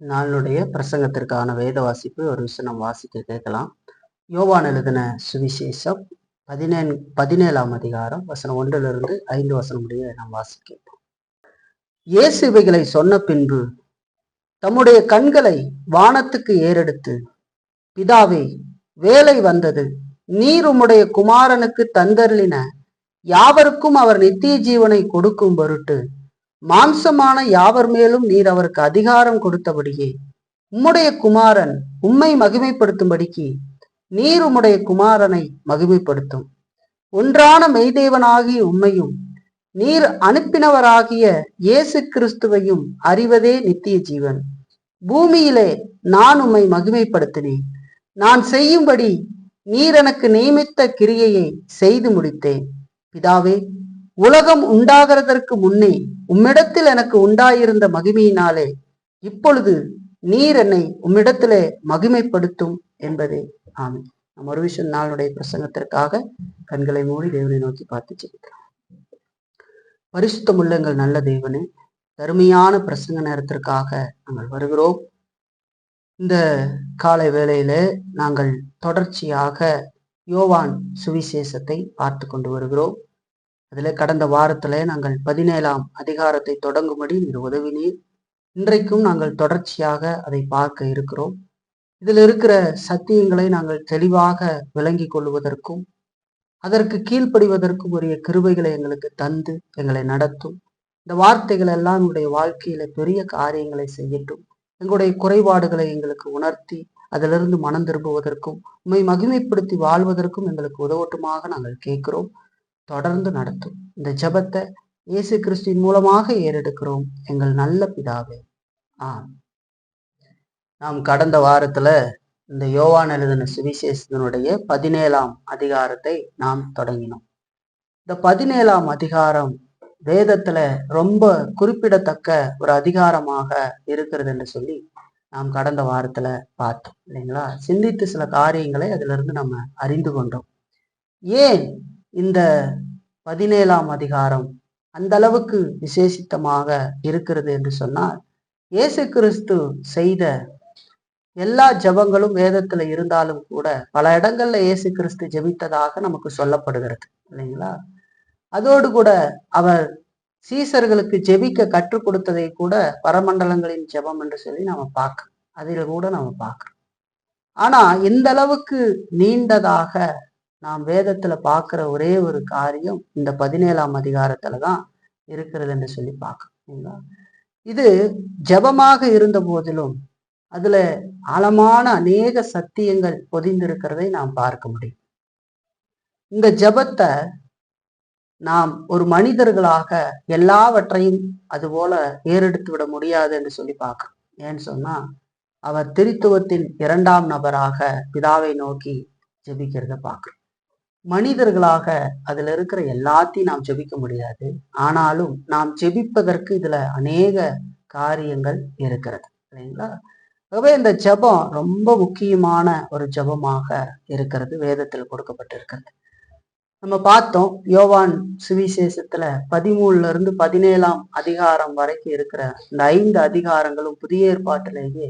நாளுடைய பிரசங்கத்திற்கான வேத வாசிப்பு ஒரு விஷயம் வாசிக்க கேட்கலாம். யோவான் எழுதின சுவிசேஷம் 17ஆம் அதிகாரம் வசனம் 1 5 வசனம் முடிய நாம் வாசிக்கிறோம். இயேசு இவைகளை சொன்ன பின்பு தம்முடைய கண்களை வானத்துக்கு ஏறெடுத்து, பிதாவே, வேலை வந்தது, நீர் உம்முடைய குமாரனுக்கு தந்தருளின யாவருக்கும் அவர் நித்திய ஜீவனை கொடுக்கும் பொருட்டு மாம்சமான யாவர் மேலும் நீர் அவருக்கு அதிகாரம் கொடுத்தபடியே உம்முடைய குமாரன் உம்மை மகிமைப்படுத்தும்படிக்கு நீர் உம்முடைய குமாரனை மகிமைப்படுத்தும். ஒன்றான மெய்தேவனாகிய உம்மையும் நீர் அனுப்பினவராகிய இயேசு கிறிஸ்துவையும் அறிவதே நித்திய ஜீவன். பூமியிலே நான் உம்மை மகிமைப்படுத்தினேன். நான் செய்யும்படி நீர் எனக்கு நியமித்த கிரியையை செய்து முடித்தேன். பிதாவே, உலகம் உண்டாகிறதற்கு முன்னே உம்மிடத்தில் எனக்கு உண்டாயிருந்த மகிமையினாலே இப்பொழுது நீர் என்னை உம்மிடத்திலே மகிமைப்படுத்தும் என்பதே. ஆமென். நம்ம ஒரு விஷயம் நாளுடைய பிரசங்கத்திற்காக கண்களை மூடி தேவனை நோக்கி பார்த்து ஜெபிக்கிறோம். பரிசுத்தமுள்ள எங்கள் நல்ல தேவனே, தருமையான பிரசங்க நேரத்திற்காக நாங்கள் வருகிறோம். இந்த காலை வேளையில நாங்கள் தொடர்ச்சியாக யோவான் சுவிசேஷத்தை பார்த்து கொண்டு வருகிறோம். அதில் கடந்த வாரத்துல நாங்கள் 17ஆம் அதிகாரத்தை தொடங்கும்படி நீர் உதவினீர். இன்றைக்கும் நாங்கள் தொடர்ச்சியாக அதை பார்க்க இருக்கிறோம். இதில் இருக்கிற சத்தியங்களை நாங்கள் தெளிவாக விளங்கி கொள்வதற்கும் அதற்கு கீழ்ப்படிவதற்கும் உரிய கிருபைகளை எங்களுக்கு தந்து எங்களை நடத்தும். இந்த வார்த்தைகள் எல்லாம் எங்களுடைய வாழ்க்கையில பெரிய காரியங்களை செய்யட்டும். எங்களுடைய குறைபாடுகளை எங்களுக்கு உணர்த்தி அதிலிருந்து மனம் திரும்புவதற்கும் உண்மை மகிமைப்படுத்தி வாழ்வதற்கும் எங்களுக்கு உதவட்டுமாக நாங்கள் கேட்கிறோம். தொடர்ந்து நடத்தும். இந்த ஜெபத்தை இயேசு கிறிஸ்துவின் மூலமாக ஏறெடுக்கிறோம் எங்கள் நல்ல பிதாவே. நாம் கடந்த வாரத்துல இந்த யோவான் எழுதின சுவிசேஷத்தினுடைய 17ஆம் அதிகாரத்தை நாம் தொடங்கினோம். இந்த 17ஆம் அதிகாரம் வேதத்துல ரொம்ப குறிப்பிடத்தக்க ஒரு அதிகாரமாக இருக்கிறது என்று சொல்லி நாம் கடந்த வாரத்துல பார்த்தோம் இல்லைங்களா? சிந்தித்து சில காரியங்களை அதுல இருந்து நம்ம அறிந்து கொண்டோம். ஏன் இந்த 17ஆம் அதிகாரம் அந்த அளவுக்கு விசேஷித்தமாக இருக்கிறது என்று சொன்னால், இயேசு கிறிஸ்து செய்த எல்லா ஜெபங்களும் வேதத்துல இருந்தாலும் கூட பல இடங்கள்ல இயேசு கிறிஸ்து ஜெபித்ததாக நமக்கு சொல்லப்படுகிறது இல்லைங்களா? அதோடு கூட அவர் சீசர்களுக்கு ஜெபிக்க கற்றுக் கொடுத்ததை கூட பரமண்டலங்களின் ஜெபம் என்று சொல்லி நாம பார்க்கிறோம். அதில் கூட நாம பார்க்கிறோம். ஆனா இந்த அளவுக்கு நீண்டதாக நாம் வேதத்துல பார்க்கிற ஒரே ஒரு காரியம் இந்த 17ஆம் அதிகாரத்துலதான் இருக்கிறது என்று சொல்லி பார்க்கணும். இது ஜெபமாக இருந்த போதிலும் அதுல ஆழமான அநேக சத்தியங்கள் பொதிந்திருக்கிறதை நாம் பார்க்க முடியும். இந்த ஜெபத்தை நாம் ஒரு மனிதர்களாக எல்லாவற்றையும் அது போல ஏறெடுத்து விட முடியாது என்று சொல்லி பார்க்கிறோம். ஏன்னு சொன்னா, அவர் திரித்துவத்தின் 2ஆம் நபராக பிதாவை நோக்கி ஜெபிக்கிறத பார்க்கிறோம். மனிதர்களாக அதுல இருக்கிற எல்லாத்தையும் நாம் ஜெபிக்க முடியாது. ஆனாலும் நாம் ஜெபிப்பதற்கு இதுல அநேக காரியங்கள் இருக்கிறது இல்லைங்களா? ஆகவே இந்த ஜெபம் ரொம்ப முக்கியமான ஒரு ஜெபமாக இருக்கிறது, வேதத்தில் கொடுக்கப்பட்டிருக்கிறது. நம்ம பார்த்தோம் யோவான் சுவிசேஷத்துல 13 17ஆம் அதிகாரம் வரைக்கும் இருக்கிற இந்த 5 அதிகாரங்களும் புதிய ஏற்பாட்டிலேயே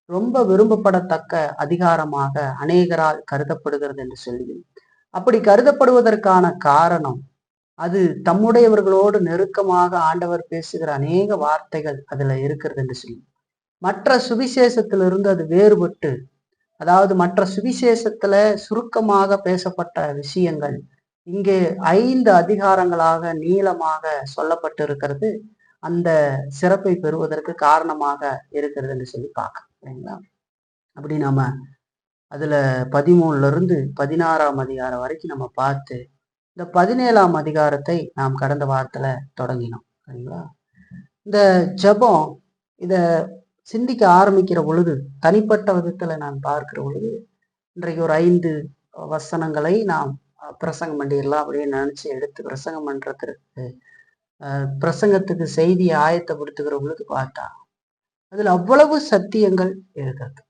ரொம்ப விரும்பப்படத்தக்க அதிகாரமாக அநேகரால் கருதப்படுகிறது என்று சொல்லி, அப்படி கருதப்படுவதற்கான காரணம் அது தம்முடையவர்களோடு நெருக்கமாக ஆண்டவர் பேசுகிற அநேக வார்த்தைகள் அதுல இருக்கிறது என்று சொல்லி, மற்ற சுவிசேஷத்திலிருந்து அது வேறுபட்டு, அதாவது மற்ற சுவிசேஷத்துல சுருக்கமாக பேசப்பட்ட விஷயங்கள் இங்கே 5 அதிகாரங்களாக நீளமாக சொல்லப்பட்டு இருக்கிறது அந்த சிறப்பை பெறுவதற்கு காரணமாக இருக்கிறது என்று சொல்லி பார்க்கலாம் இல்லைங்களா? அப்படி நாம அதுல 13 16ஆம் அதிகாரம் வரைக்கும் நம்ம பார்த்து இந்த 17ஆம் அதிகாரத்தை நாம் கடந்த வாரத்துல தொடங்கினோம் சரிங்களா? இந்த ஜெபம் இத சிந்திக்க ஆரம்பிக்கிற பொழுது, தனிப்பட்ட விதத்துல நான் பார்க்கிற பொழுது, இன்றைக்கு ஒரு 5 வசனங்களை நாம் பிரசங்கம் பண்ணிடலாம் அப்படின்னு நினைச்சு எடுத்து பிரசங்கம் பண்றதுக்கு பிரசங்கத்துக்கு செய்தியை ஆயத்தப்படுத்துகிற பொழுது பார்த்தா அதுல அவ்வளவு சத்தியங்கள் இருக்கிறது.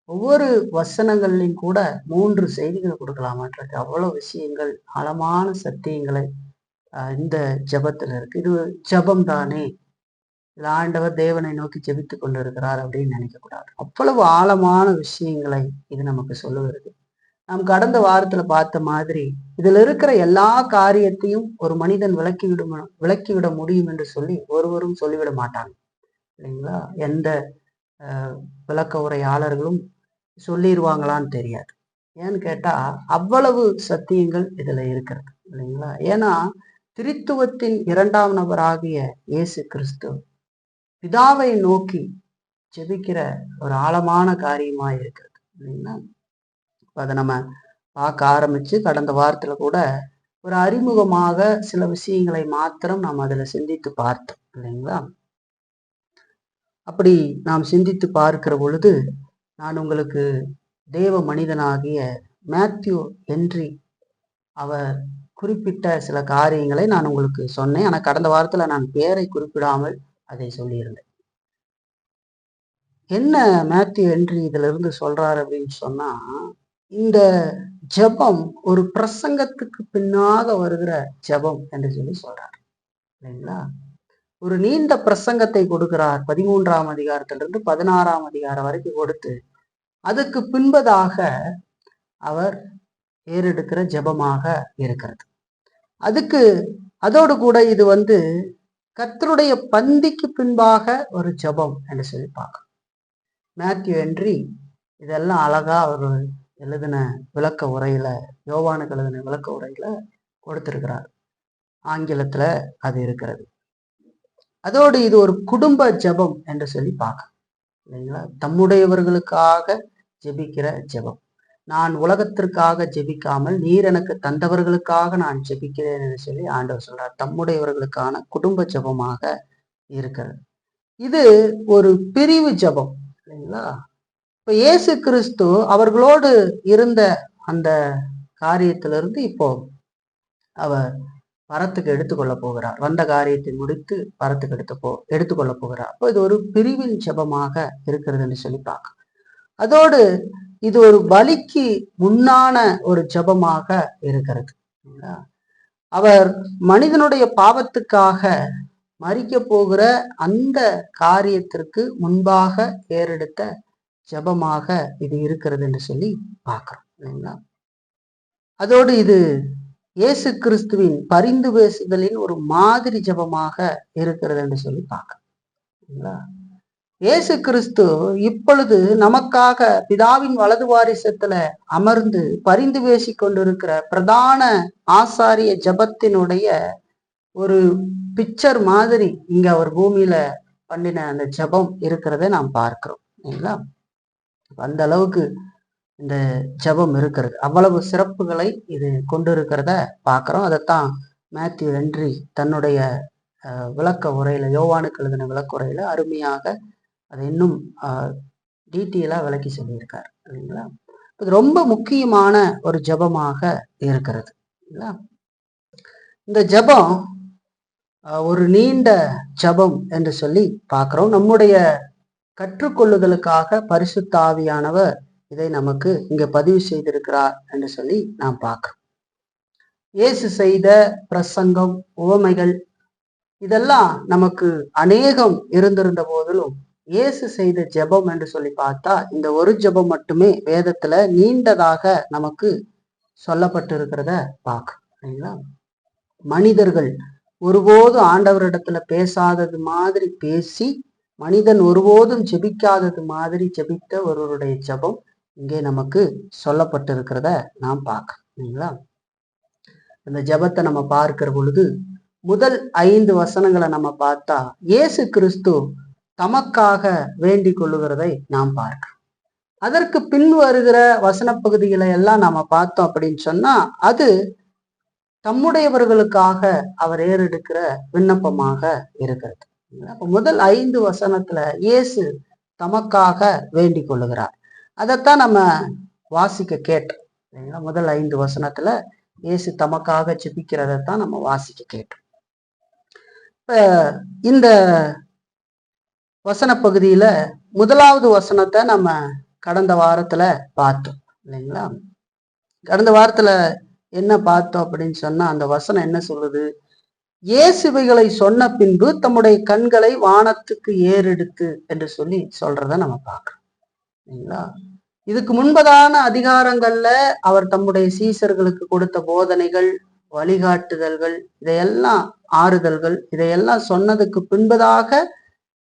ஒவ்வொரு வசனங்கள்லையும் கூட 3 செய்திகளை கொடுக்கலாமான்றது அவ்வளவு விஷயங்கள், ஆழமான சத்தியங்களை இந்த ஜெபத்துல இருக்கு. இது ஜெபம் தானே, இல்ல ஆண்டவர் தேவனை நோக்கி ஜெபித்துக் கொண்டிருக்கிறார் அப்படின்னு நினைக்க கூடாது. அவ்வளவு ஆழமான விஷயங்களை இது நமக்கு சொல்லுகிறது. நாம் கடந்த வாரத்துல பார்த்த மாதிரி இதுல இருக்கிற எல்லா காரியத்தையும் ஒரு மனிதன் விளக்கிவிட முடியும் என்று சொல்லி ஒருவரும் சொல்லிவிட மாட்டாங்க இல்லைங்களா? எந்த விளக்க உரையாளர்களும் சொல்லிடுவாங்களான்னு தெரியாது. ஏன்னு கேட்டா அவ்வளவு சத்தியங்கள் இதுல இருக்கிறது இல்லைங்களா? ஏன்னா திரித்துவத்தின் 2ஆம் நபராகிய இயேசு கிறிஸ்து பிதாவை நோக்கி ஜெபிக்கிற ஒரு ஆழமான காரியமா இருக்கிறது இல்லைங்களா? அதை நம்ம பார்க்க ஆரம்பிச்சு கடந்த வாரத்துல கூட ஒரு அறிமுகமாக சில விஷயங்களை மாத்திரம் நாம் அதுல சிந்தித்து பார்த்தோம் இல்லைங்களா? அப்படி நாம் சிந்தித்து பார்க்கிற பொழுது நான் உங்களுக்கு தேவ மனிதனாகிய மேத்யூ ஹென்றி அவர் குறிப்பிட்ட சில காரியங்களை நான் உங்களுக்கு சொன்னேன். ஆனா கடந்த வாரத்துல நான் பேரை குறிப்பிடாமல் அதை சொல்லியிருந்தேன். என்ன மேத்யூ ஹென்றி இதுல இருந்து சொல்றாரு அப்படின்னு சொன்னா, இந்த ஜெபம் ஒரு பிரசங்கத்துக்கு பின்னாக வருகிற ஜெபம் என்று சொல்லி சொல்றார் இல்லைங்களா? ஒரு நீண்ட பிரசங்கத்தை கொடுக்கிறார் 13ஆம் அதிகாரத்திலிருந்து 16ஆம் அதிகாரம் வரைக்கும் கொடுத்து அதுக்கு பின்பதாக அவர் ஏறெடுக்கிற ஜெபமாக இருக்கிறது. அதோடு கூட இது கர்த்தருடைய பந்திக்கு பின்பாக ஒரு ஜெபம் என்று சொல்லி பார்க்கணும். மேத்யூ ஹென்றி இதெல்லாம் அழகா அவர் எழுதின விளக்க உரையில, யோவானுக்கு எழுதின விளக்க உரையில கொடுத்திருக்கிறார். ஆங்கிலத்துல அது இருக்கிறது. அதோடு இது ஒரு குடும்ப ஜெபம் என்று சொல்லி பார்க்க இல்லைங்களா? தம்முடையவர்களுக்காக ஜெபிக்கிற ஜெபம். நான் உலகத்திற்காக ஜெபிக்காமல் நீர் எனக்கு தந்தவர்களுக்காக நான் ஜெபிக்கிறேன் என்று சொல்லி ஆண்டவர் சொல்றார். தம்முடையவர்களுக்கான குடும்ப ஜெபமாக இருக்கிறது. இது ஒரு பிரிவு ஜெபம் இல்லைங்களா? இப்ப இயேசு கிறிஸ்து அவர்களோடு இருந்த அந்த காரியத்திலிருந்து இப்போ அவர் பரத்துக்கு எடுத்துக்கொள்ள போகிறார். வந்த காரியத்தை முடித்து பரத்துக்கு எடுத்துக்கொள்ள போகிறார். அப்போ இது ஒரு பிரிவின் ஜெபமாக இருக்கிறது என்று சொல்லி பார்க்க. அதோடு இது ஒரு பலிக்கு முன்னான ஒரு ஜெபமாக இருக்கிறது. அவர் மனிதனுடைய பாவத்துக்காக மரிக்க போகிற அந்த காரியத்திற்கு முன்பாக ஏறெடுத்த ஜெபமாக இது இருக்கிறது என்று சொல்லி பார்க்கிறோம் இல்லைங்களா? அதோடு இது இயேசு கிறிஸ்துவின் பரிந்து பேசுதலின் ஒரு மாதிரி ஜெபமாக இருக்கிறது என்று சொல்லி பார்க்கிறோம். இயேசு கிறிஸ்து இப்பொழுது நமக்காக பிதாவின் வலது வாரிசத்துல அமர்ந்து பரிந்து பேசி கொண்டிருக்கிற பிரதான ஆசாரிய ஜெபத்தினுடைய ஒரு பிக்சர் மாதிரி இங்க அவர் பூமியில பண்ணின அந்த ஜெபம் இருக்கிறத நாம் பார்க்கிறோம் இல்லைங்களா? அந்த அளவுக்கு இந்த ஜெபம் இருக்கிறது. அவ்வளவு சிறப்புகளை இது கொண்டிருக்கிறத பார்க்கிறோம். அதைத்தான் மேத்யூ ஹென்றி தன்னுடைய விளக்க உரையில, யோவானுக்கு எழுதின விளக்க உரையில அருமையாக அதை இன்னும் டீட்டெயிலா விளக்கி சொல்லியிருக்காரு இல்லைங்களா? இது ரொம்ப முக்கியமான ஒரு ஜெபமாக இருக்கிறது இல்லைங்களா? இந்த ஜெபம் ஒரு நீண்ட ஜெபம் என்று சொல்லி பார்க்கிறோம். நம்முடைய கற்றுக்கொள்ளுதலுக்காக பரிசுத்த ஆவியானவர் இதை நமக்கு இங்க பதிவு செய்திருக்கிறார் என்று சொல்லி நாம் பார்க்கிறோம். இயேசு செய்த பிரசங்கம், உவமைகள் இதெல்லாம் நமக்கு அநேகம் இருந்திருந்த போதிலும் இயேசு செய்த ஜெபம் என்று சொல்லி பார்த்தா இந்த ஒரு ஜெபம் மட்டுமே வேதத்துல நீண்டதாக நமக்கு சொல்லப்பட்டிருக்கிறத பார்க்கிறோம். மனிதர்கள் ஒருபோதும் ஆண்டவரிடத்துல பேசாதது மாதிரி பேசி, மனிதன் ஒருபோதும் ஜெபிக்காதது மாதிரி ஜெபித்த ஒருவருடைய ஜெபம் இங்கே நமக்கு சொல்லப்பட்டிருக்கிறத நாம் பார்க்கறோம். இந்த ஜெபத்தை நம்ம பார்க்கிற பொழுது முதல் 5 வசனங்களை நம்ம பார்த்தா இயேசு கிறிஸ்து தமக்காக வேண்டிக் கொள்ளுகிறதை நாம் பார்க்கிறோம். அதற்கு பின் வருகிற வசன பகுதிகளை எல்லாம் நாம பார்த்தோம் அப்படின்னு சொன்னா அது தம்முடையவர்களுக்காக அவர் ஏறெடுக்கிற விண்ணப்பமாக இருக்கிறது. அப்ப முதல் 5 வசனத்துல இயேசு தமக்காக வேண்டிக் கொள்ளுகிறார். அதைத்தான் நம்ம வாசிக்க கேட்டோம். முதல் 5 வசனத்துல இயேசு தமக்காக ஜெபிக்கிறதைத்தான் நம்ம வாசிக்க கேட்டோம். இந்த வசன பகுதியில முதலாவது வசனத்தை நம்ம கடந்த வாரத்துல பார்த்தோம் இல்லைங்களா? கடந்த வாரத்துல என்ன பார்த்தோம் அப்படின்னு சொன்னா அந்த வசனம் என்ன சொல்லுது? இயேசுவைகளை சொன்ன பின்பு தம்முடைய கண்களை வானத்துக்கு ஏறெடுத்து என்று சொல்லி சொல்றத நம்ம பார்க்கிறோம். சரிங்களா? இதுக்கு முன்பதான அதிகாரங்கள்ல அவர் தம்முடைய சீசர்களுக்கு கொடுத்த போதனைகள், வழிகாட்டுதல்கள், இதையெல்லாம் ஆறுதல்கள், இதையெல்லாம் சொன்னதுக்கு பின்பதாக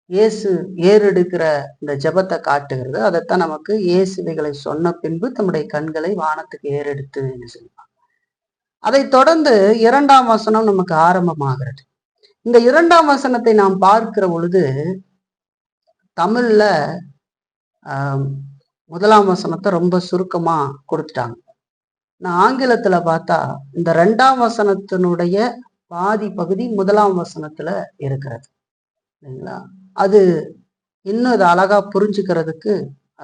இயேசு ஏறெடுக்கிற இந்த ஜெபத்தை காட்டுகிறது. அதைத்தான் நமக்கு இயேசுவைகளை சொன்ன பின்பு தம்முடைய கண்களை வானத்துக்கு ஏறெடுத்து என்று சொல்லுவாங்க. அதை தொடர்ந்து 2ஆம் வசனம் நமக்கு ஆரம்பமாகிறது. இந்த 2ஆம் வசனத்தை நாம் பார்க்கிற பொழுது தமிழ்ல முதலாம் வசனத்தை ரொம்ப சுருக்கமா கொடுத்துட்டாங்க. நான் ஆங்கிலத்துல பார்த்தா இந்த 2ஆம் வசனத்தினுடைய பாதி பகுதி முதலாம் வசனத்துல இருக்கிறது. சரிங்களா? அது இன்னும் அதை அழகா புரிஞ்சுக்கிறதுக்கு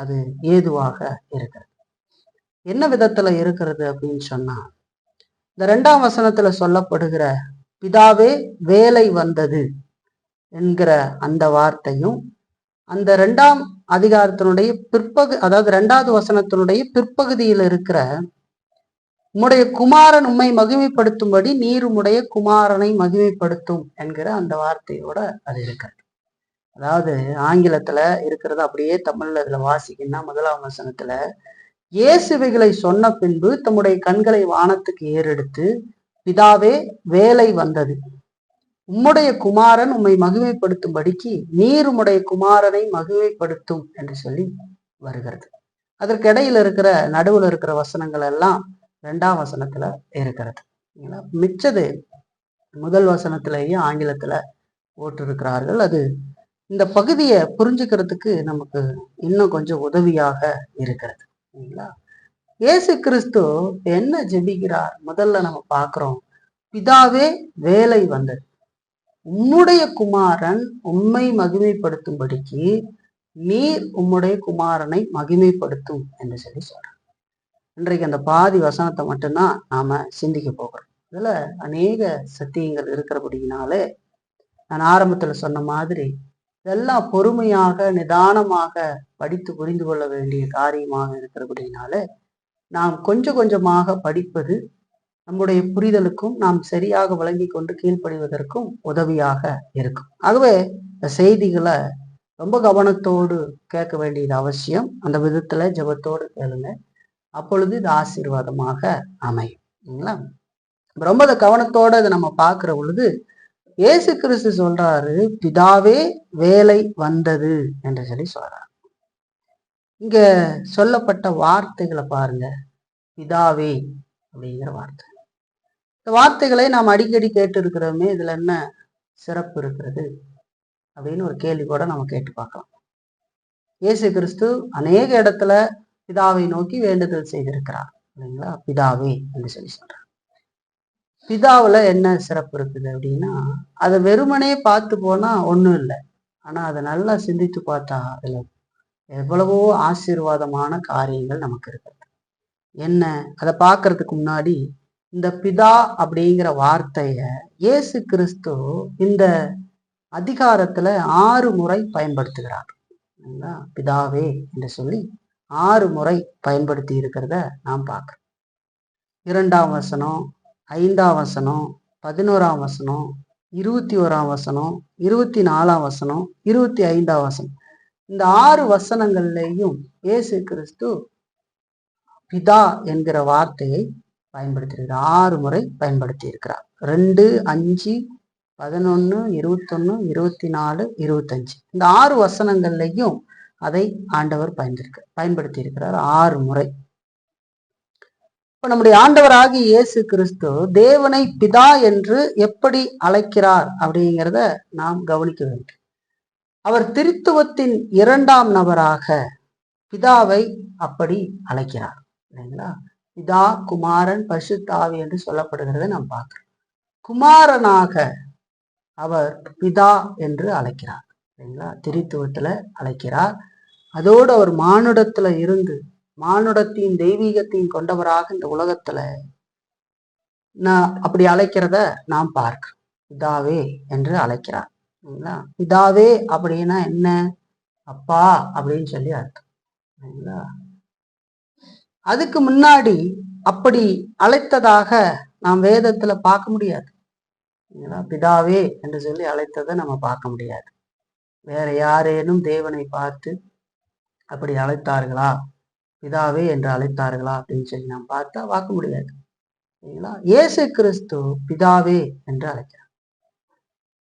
அது ஏதுவாக இருக்கிறது. என்ன விதத்துல இருக்கிறது அப்படின்னு சொன்னா, இந்த 2ஆம் வசனத்துல சொல்லப்படுகிற பிதாவே வேலை வந்தது என்கிற அந்த வார்த்தையும், அந்த 2ஆம் அதிகாரத்தினுடைய அதாவது 2வது வசனத்தினுடைய பிற்பகுதியில் இருக்கிற உம்முடைய குமாரன் உம்மை மகிமைப்படுத்தும்படி நீர் உம்முடைய குமாரனை மகிமைப்படுத்தும் என்கிற அந்த வார்த்தையோட அது இருக்கிறது. அதாவது ஆங்கிலத்துல இருக்கிறது அப்படியே தமிழ்ல இதுல வாசிக்கணும்னா, முதலாம் வசனத்துல இயேசுவைகளை சொன்ன பின்பு தம்முடைய கண்களை வானத்துக்கு ஏறெடுத்து பிதாவே வேலை வந்தது, உம்முடைய குமாரன் உம்மை மகிமைப்படுத்தும்படிக்கு நீர் உம்முடைய குமாரனை மகிமைப்படுத்தும் என்று சொல்லி வருகிறது. அதற்கு இடையில இருக்கிற நடுவுல இருக்கிற வசனங்கள் எல்லாம் 2ஆம் வசனத்துல இருக்கிறது. மிச்சது முதல் வசனத்திலேயே ஆங்கிலத்துல போட்டிருக்கிறார்கள். அது இந்த பகுதியை புரிஞ்சுக்கிறதுக்கு நமக்கு இன்னும் கொஞ்சம் உதவியாக இருக்கிறது. இயேசு கிறிஸ்து என்ன ஜெபிக்கிறார் முதல்ல நம்ம பார்க்கிறோம். பிதாவே வேலை வந்தது, உம்முடைய குமாரன் உம்மை மகிமைப்படுத்தும்படிக்கு நீர் உம்முடைய குமாரனை மகிமைப்படுத்தும் என்று சொல்லி சொல்றார். இன்றைக்கு அந்த பாதி வசனத்தை மட்டும்தான் நாம சிந்திக்க போகிறோம். இதுல அநேக சத்தியங்கள் இருக்கிறபடினாலே நான் ஆரம்பத்துல சொன்ன மாதிரி இதெல்லாம் பொறுமையாக நிதானமாக படித்து புரிந்து கொள்ள வேண்டிய காரியமாக இருக்கிறபடினாலே நாம் கொஞ்சம் கொஞ்சமாக படிப்பது நம்முடைய புரிதலுக்கும் நாம் சரியாக விளங்கி கொண்டு கீழ்ப்படிவதற்கும் உதவியாக இருக்கும். ஆகவே இந்த செய்திகளை ரொம்ப கவனத்தோடு கேட்க வேண்டியது அவசியம். அந்த விதத்துல ஜெபத்தோடு கேளுங்க, அப்பொழுது இது ஆசீர்வாதமாக அமையும். ரொம்ப கவனத்தோட இதை நம்ம பார்க்கிற பொழுது இயேசு கிறிஸ்து சொல்றாரு, பிதாவே வேலை வந்தது என்று சொல்லி சொல்றாரு. இங்க சொல்லப்பட்ட வார்த்தைகளை பாருங்க, பிதாவே அப்படிங்கிற வார்த்தை. இந்த வார்த்தைகளை நாம் அடிக்கடி கேட்டு இருக்கிறோமே, இதுல என்ன சிறப்பு இருக்கிறது அப்படின்னு ஒரு கேள்வி கூட நம்ம கேட்டு பார்க்கலாம். இயேசு கிறிஸ்து அநேக இடத்துல பிதாவை நோக்கி வேண்டுதல் செய்திருக்கிறார் இல்லைங்களா? பிதாவே என்று சொல்லி சொல்றார். பிதாவுல என்ன சிறப்பு இருக்குது அப்படின்னா, அதை வெறுமனே பார்த்து போனா ஒண்ணும் இல்லை. ஆனா அதை நல்லா சிந்தித்து பார்த்தா அதுல எவ்வளவோ ஆசீர்வாதமான காரியங்கள் நமக்கு இருக்குது. என்ன அதை பார்க்கறதுக்கு முன்னாடி இந்த பிதா அப்படிங்கிற வார்த்தைய இயேசு கிறிஸ்து இந்த அதிகாரத்துல 6 முறை பயன்படுத்துகிறார். பிதாவே என்று சொல்லி 6 முறை பயன்படுத்தி இருக்கிறத நாம் பார்க்கிறோம். 2ஆம் வசனம், 5ஆம் வசனம், 11ஆம் வசனம், 21ஆம் வசனம், 24ஆம் வசனம், 25ஆம் வசனம், இந்த 6 வசனங்கள்லையும் இயேசு கிறிஸ்து பிதா என்கிற வார்த்தையை பயன்படுத்தியிருக்கிறார். 6 முறை பயன்படுத்தி இருக்கிறார். 2, 5, 11, 21, 24, 25 இந்த 6 வசனங்கள்லையும் அதை ஆண்டவர் பயன்படுத்தி இருக்கிறார் 6 முறை. இப்ப நம்முடைய ஆண்டவராகிய இயேசு கிறிஸ்து தேவனை பிதா என்று எப்படி அழைக்கிறார் அப்படிங்கிறத நாம் கவனிக்க வேண்டும். அவர் திரித்துவத்தின் 2ஆம் நபராக பிதாவை அப்படி அழைக்கிறார் இல்லைங்களா? பிதா, குமாரன், பரிசுத்த ஆவி என்று சொல்லப்படுகிறத நாம் பார்க்கிறோம். குமாரனாக அவர் பிதா என்று அழைக்கிறார் இல்லைங்களா? திரித்துவத்துல அழைக்கிறார். அதோடு அவர் மானுடத்துல இருந்து மானுடத்தின் தெய்வீகத்தையும் கொண்டவராக இந்த உலகத்துல அப்படி அழைக்கிறத நாம் பார்க்கிறோம். பிதாவே என்று அழைக்கிறார். பிதாவே அப்படின்னா என்ன? அப்பா அப்படின்னு சொல்லி அர்த்தம். அதுக்கு முன்னாடி அப்படி அழைத்ததாக நாம் வேதத்துல பார்க்க முடியாது. பிதாவே என்று சொல்லி அழைத்ததை நம்ம பார்க்க முடியாது. வேற யாரேனும் தேவனை பார்த்து அப்படி அழைத்தார்களா, பிதாவே என்று அழைத்தார்களா அப்படின்னு சொல்லி நாம் பார்த்தா பார்க்க முடியாது. சரிங்களா? இயேசு கிறிஸ்து பிதாவே என்று அழைக்கிறார்.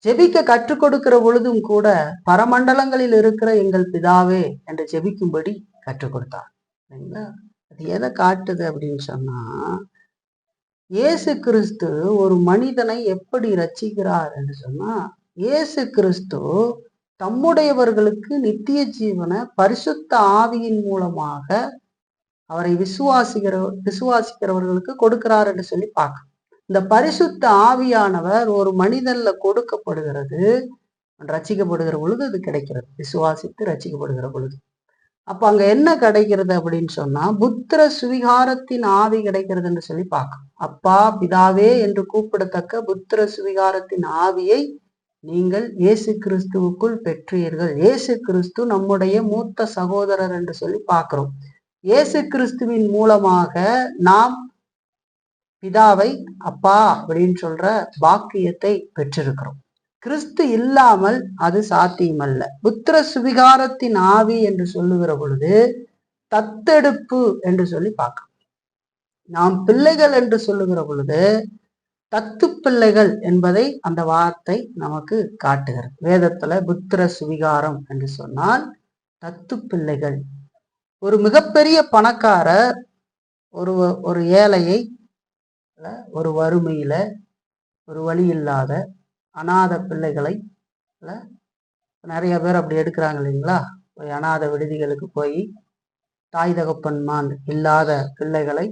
ஜெபிக்க கற்றுக் கொடுக்கிற பொழுதும் கூட பரமண்டலங்களில் இருக்கிற எங்கள் பிதாவே என்று ஜெபிக்கும்படி கற்றுக் கொடுத்தார். சரிங்களா? அது எதை காட்டுது அப்படின்னு சொன்னா, இயேசு கிறிஸ்து ஒரு மனிதனை எப்படி ரட்சிக்கிறார் என்று சொன்னா, இயேசு கிறிஸ்து தம்முடையவர்களுக்கு நித்திய ஜீவனை பரிசுத்த ஆவியின் மூலமாக அவரை விசுவாசிக்கிறவர்களுக்கு கொடுக்கிறார் என்று சொல்லி பார்க்க. இந்த பரிசுத்த ஆவியானவர் ஒரு மனிதன்ல கொடுக்கப்படுகிறது, ரட்சிக்கப்படுகிற பொழுது அது கிடைக்கிறது. விசுவாசித்து ரட்சிக்கப்படுகிற பொழுது அப்ப அங்க என்ன கிடைக்கிறது அப்படின்னு சொன்னா, புத்திர சுவிகாரத்தின் ஆவி கிடைக்கிறது என்று சொல்லி பார்க்கணும். அப்பா பிதாவே என்று கூப்பிடத்தக்க புத்திர சுவிகாரத்தின் ஆவியை நீங்கள் இயேசு கிறிஸ்துவுக்குள் பெற்றீர்கள். இயேசு கிறிஸ்து நம்முடைய மூத்த சகோதரர் என்று சொல்லி பார்க்கிறோம். இயேசு கிறிஸ்துவின் மூலமாக நாம் பிதாவை அப்பா அப்படின்னு சொல்ற பாக்கியத்தை பெற்றிருக்கிறோம். கிறிஸ்து இல்லாமல் அது சாத்தியமல்ல. புத்திர சுவிகாரத்தின் ஆவி என்று சொல்லுகிற பொழுது தத்தெடுப்பு என்று சொல்லி பார்க்கிறோம். நாம் பிள்ளைகள் என்று சொல்லுகிற பொழுது தத்து பிள்ளைகள் என்பதை அந்த வார்த்தை நமக்கு காட்டுகிறது. வேதத்துல புத்திர சுவிகாரம் என்று சொன்னால் தத்து பிள்ளைகள். ஒரு மிகப்பெரிய பணக்காரர் ஒரு ஏழையை, ஒரு வறுமையில, ஒரு வழி இல்லாத அநாத பிள்ளைகளை நிறைய பேர் அப்படி எடுக்கிறாங்க இல்லைங்களா? அநாத விடுதிகளுக்கு போய் தாய் தகப்பன்மான் இல்லாத பிள்ளைகளை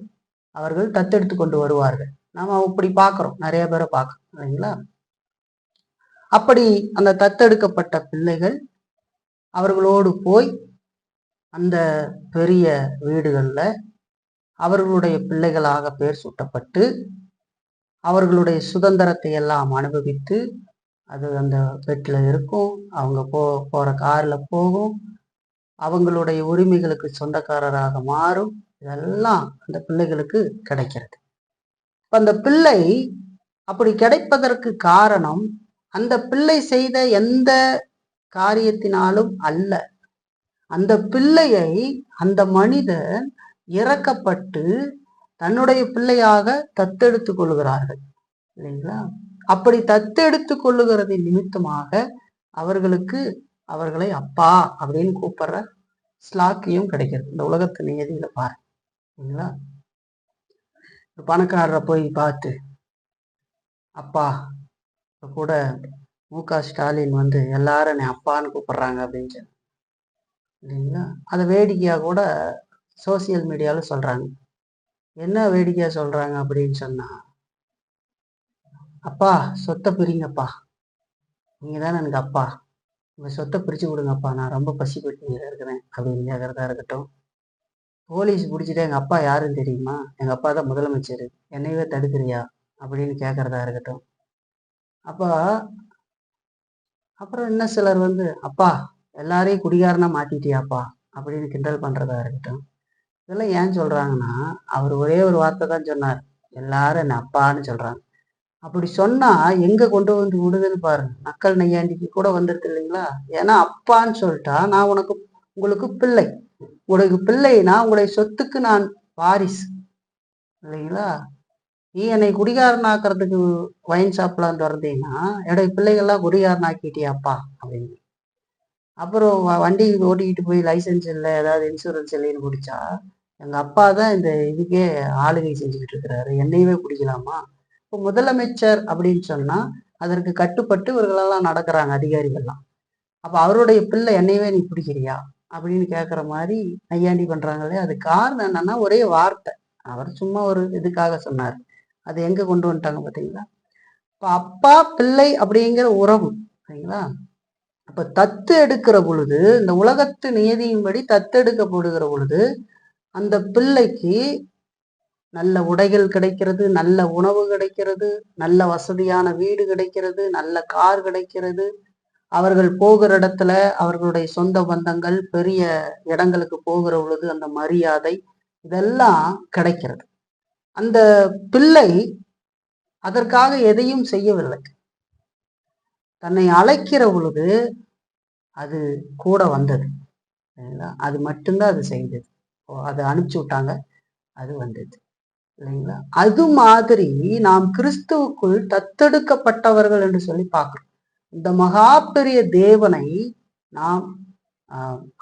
அவர்கள் தத்தெடுத்து கொண்டு வருவார்கள். நாம அப்படி பார்க்கிறோம், நிறைய பேரை பார்க்கிறோம் இல்லைங்களா? அப்படி அந்த தத்தெடுக்கப்பட்ட பிள்ளைகள் அவர்களோடு போய் அந்த பெரிய வீடுகள்ல அவர்களுடைய பிள்ளைகளாக பெயர் சூட்டப்பட்டு அவர்களுடைய சுதந்திரத்தை எல்லாம் அனுபவித்து, அது அந்த பெட்டில் இருக்கும், அவங்க போற கார்ல போகும், அவங்களுடைய உரிமைகளுக்கு சொந்தக்காரராக மாறும். இதெல்லாம் அந்த பிள்ளைகளுக்கு கிடைக்கிறது. அந்த பிள்ளை அப்படி கிடைப்பதற்கு காரணம் அந்த பிள்ளை செய்த எந்த காரியத்தினாலும் அல்ல. அந்த பிள்ளையை அந்த மனிதன் இறக்கப்பட்டு தன்னுடைய பிள்ளையாக தத்தெடுத்து கொள்ளுகிறார்கள் இல்லைங்களா? அப்படி தத்தெடுத்து கொள்ளுகிறதின் நிமித்தமாக அவர்களை அப்பா அப்படின்னு கூப்பிடுற ஸ்லாக்கியம் கிடைக்கிறது. இந்த உலகத்து நியதியில பாருங்க இல்லைங்களா? பணக்காரரை போய் பார்த்து அப்பா, இப்போ கூட மு.க. ஸ்டாலின் எல்லாரும் என்னை அப்பான்னு கூப்பிடுறாங்க அப்படின்னு சொல்லி இல்லைங்களா? அதை வேடிக்கையாக கூட சோசியல் மீடியாவில் சொல்றாங்க. என்ன வேடிக்கையா சொல்றாங்க அப்படின்னு சொன்னா, அப்பா சொத்தை பிரிங்கப்பா, நீங்க தானே எனக்கு அப்பா, உங்க சொத்தை பிரிச்சு கொடுங்கப்பா, நான் ரொம்ப பசிப்பட்டு இருக்கிறேன் அப்படின்னு கேட்கறதா இருக்கட்டும். போலீஸ் பிடிச்சிட்டு எங்க அப்பா யாருன்னு தெரியுமா, எங்க அப்பா தான் முதலமைச்சர், என்னையவே தடுக்கிறியா அப்படின்னு கேட்கறதா இருக்கட்டும். அப்போ அப்புறம் என்ன சிலர் அப்பா எல்லாரையும் குடிகாரனா மாத்திட்டியாப்பா அப்படின்னு கிண்டல் பண்றதா இருக்கட்டும். இதெல்லாம் ஏன் சொல்றாங்கன்னா, அவர் ஒரே ஒரு வார்த்தை தான் சொன்னார், எல்லாரும் என்ன அப்பான்னு சொல்றாங்க. அப்படி சொன்னா எங்க கொண்டு விடுதுன்னு பாருங்க. நக்கல் நையாண்டிக்கு கூட வந்துருது இல்லைங்களா? ஏன்னா அப்பான்னு சொல்லிட்டா நான் உங்களுக்கு பிள்ளை, உங்களுக்கு பிள்ளைனா உங்களுடைய சொத்துக்கு நான் வாரிசு இல்லைங்களா? நீ என்னை குடிகாரனாக்குறதுக்கு வைன் ஷாப்லான்னு வந்தீங்கன்னா என்னுடைய பிள்ளைகள்லாம் குடிகாரனாக்கிட்டியாப்பா அப்படின்னு. அப்புறம் வண்டி ஓட்டிக்கிட்டு போய் லைசன்ஸ் இல்லை, ஏதாவது இன்சூரன்ஸ் இல்லைன்னு பிடிச்சா எங்க அப்பா தான் இந்த இதுக்கே ஆளுகை செஞ்சுக்கிட்டு இருக்கிறாரு, என்னையவே பிடிக்கலாமா? இப்போ முதலமைச்சர் அப்படின்னு சொன்னா அதற்கு கட்டுப்பட்டு இவர்களெல்லாம் நடக்கிறாங்க அதிகாரிகள்லாம். அப்ப அவருடைய பிள்ளை என்னையவே நீ பிடிக்கிறியா அப்படின்னு கேட்குற மாதிரி நையாண்டி பண்றாங்களே. அது காரணம் என்னன்னா ஒரே வார்த்தை, அவர் சும்மா ஒரு இதுக்காக சொன்னார். அது எங்க கொண்டு வந்துட்டாங்க பார்த்தீங்களா? இப்போ அப்பா பிள்ளை அப்படிங்கிற உறவு சரிங்களா? அப்ப தத்து எடுக்கிற பொழுது, இந்த உலகத்து நியதியின்படி தத்தெடுக்கப்படுகிற பொழுது அந்த பிள்ளைக்கு நல்ல உடைகள் கிடைக்கிறது, நல்ல உணவு கிடைக்கிறது, நல்ல வசதியான வீடு கிடைக்கிறது, நல்ல கார் கிடைக்கிறது. அவர்கள் போகிற இடத்துல அவர்களுடைய சொந்த பந்தங்கள் பெரிய இடங்களுக்கு போகிற பொழுது அந்த மரியாதை இதெல்லாம் கிடைக்கிறது. அந்த பிள்ளை அதற்காக எதையும் செய்யவில்லை. தன்னை அழைக்கிற பொழுது அது கூட வந்தது. அது மட்டும்தான் அது செய்தது. அதை அனுப்பிச்சு விட்டாங்க, அது வந்தது இல்லைங்களா? அது மாதிரி நாம் கிறிஸ்துவுக்குள் தத்தெடுக்கப்பட்டவர்கள் என்று சொல்லி பார்க்கிறோம். இந்த மகா பெரிய தேவனை நாம்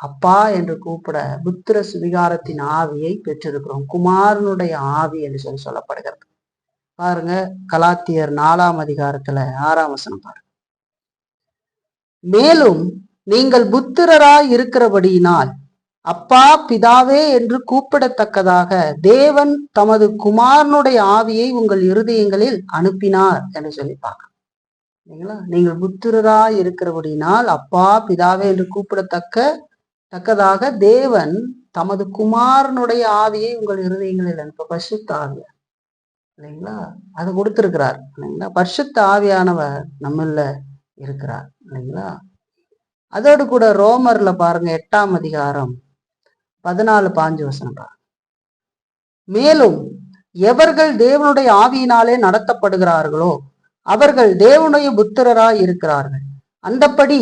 அப்பா என்று கூப்பிட புத்திர சுவிகாரத்தின் ஆவியை பெற்றிருக்கிறோம். குமாரனுடைய ஆவி என்று சொல்லப்படுகிறது. பாருங்க, கலாத்தியர் 4ஆம் அதிகாரத்துல 6ஆம் வசனம் பாருங்க. மேலும் நீங்கள் புத்திரராய் இருக்கிறபடியினால் அப்பா பிதாவே என்று கூப்பிடத்தக்கதாக தேவன் தமது குமாரனுடைய ஆவியை உங்கள் இருதயங்களில் அனுப்பினார் என்று சொல்லி பார்க்கலாம். நீங்கள் புத்திரராய் இருக்கிறபடினால் அப்பா பிதாவே என்று கூப்பிடத்தக்கதாக தேவன் தமது குமாரனுடைய ஆவியை உங்கள் இருதயங்களில் அனுப்ப, பரிசுத்த ஆவியார் இல்லைங்களா, அதை கொடுத்திருக்கிறார் இல்லைங்களா. பரிசுத்த ஆவியானவர் நம்மள இருக்கிறார் இல்லைங்களா. அதோடு கூட ரோமர்ல பாருங்க 8ஆம் அதிகாரம் 14-15 வசனம் பாருங்க. மேலும் எவர்கள் தேவனுடைய ஆவியினாலே நடத்தப்படுகிறார்களோ அவர்கள் தேவனுடைய புத்திரராய் இருக்கிறார்கள். அந்தப்படி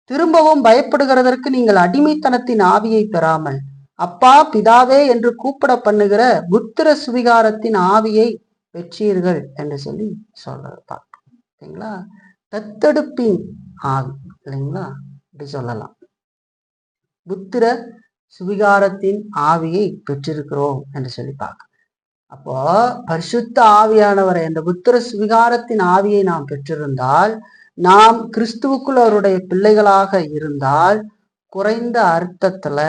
திரும்பவும் பயப்படுகிறதற்கு நீங்கள் அடிமைத்தனத்தின் ஆவியை பெறாமல் அப்பா பிதாவே என்று கூப்பிட பண்ணுகிற புத்திர சுவிகாரத்தின் ஆவியை பெற்றீர்கள் என்று சொல்லி சொல்றது பார்த்தீங்களா. தத்தெடுப்பின் ஆவி இல்லைங்களா, இப்படி சொல்லலாம். புத்திர சுவிகாரத்தின் ஆவியை பெற்றிருக்கிறோம் என்று சொல்லி பார்க்க. அப்போ பரிசுத்த ஆவியானவரை, அந்த புத்திர சுவிகாரத்தின் ஆவியை நாம் பெற்றிருந்தால், நாம் கிறிஸ்துவுக்குள் அவருடைய பிள்ளைகளாக இருந்தால், குறைந்த அர்த்தத்துல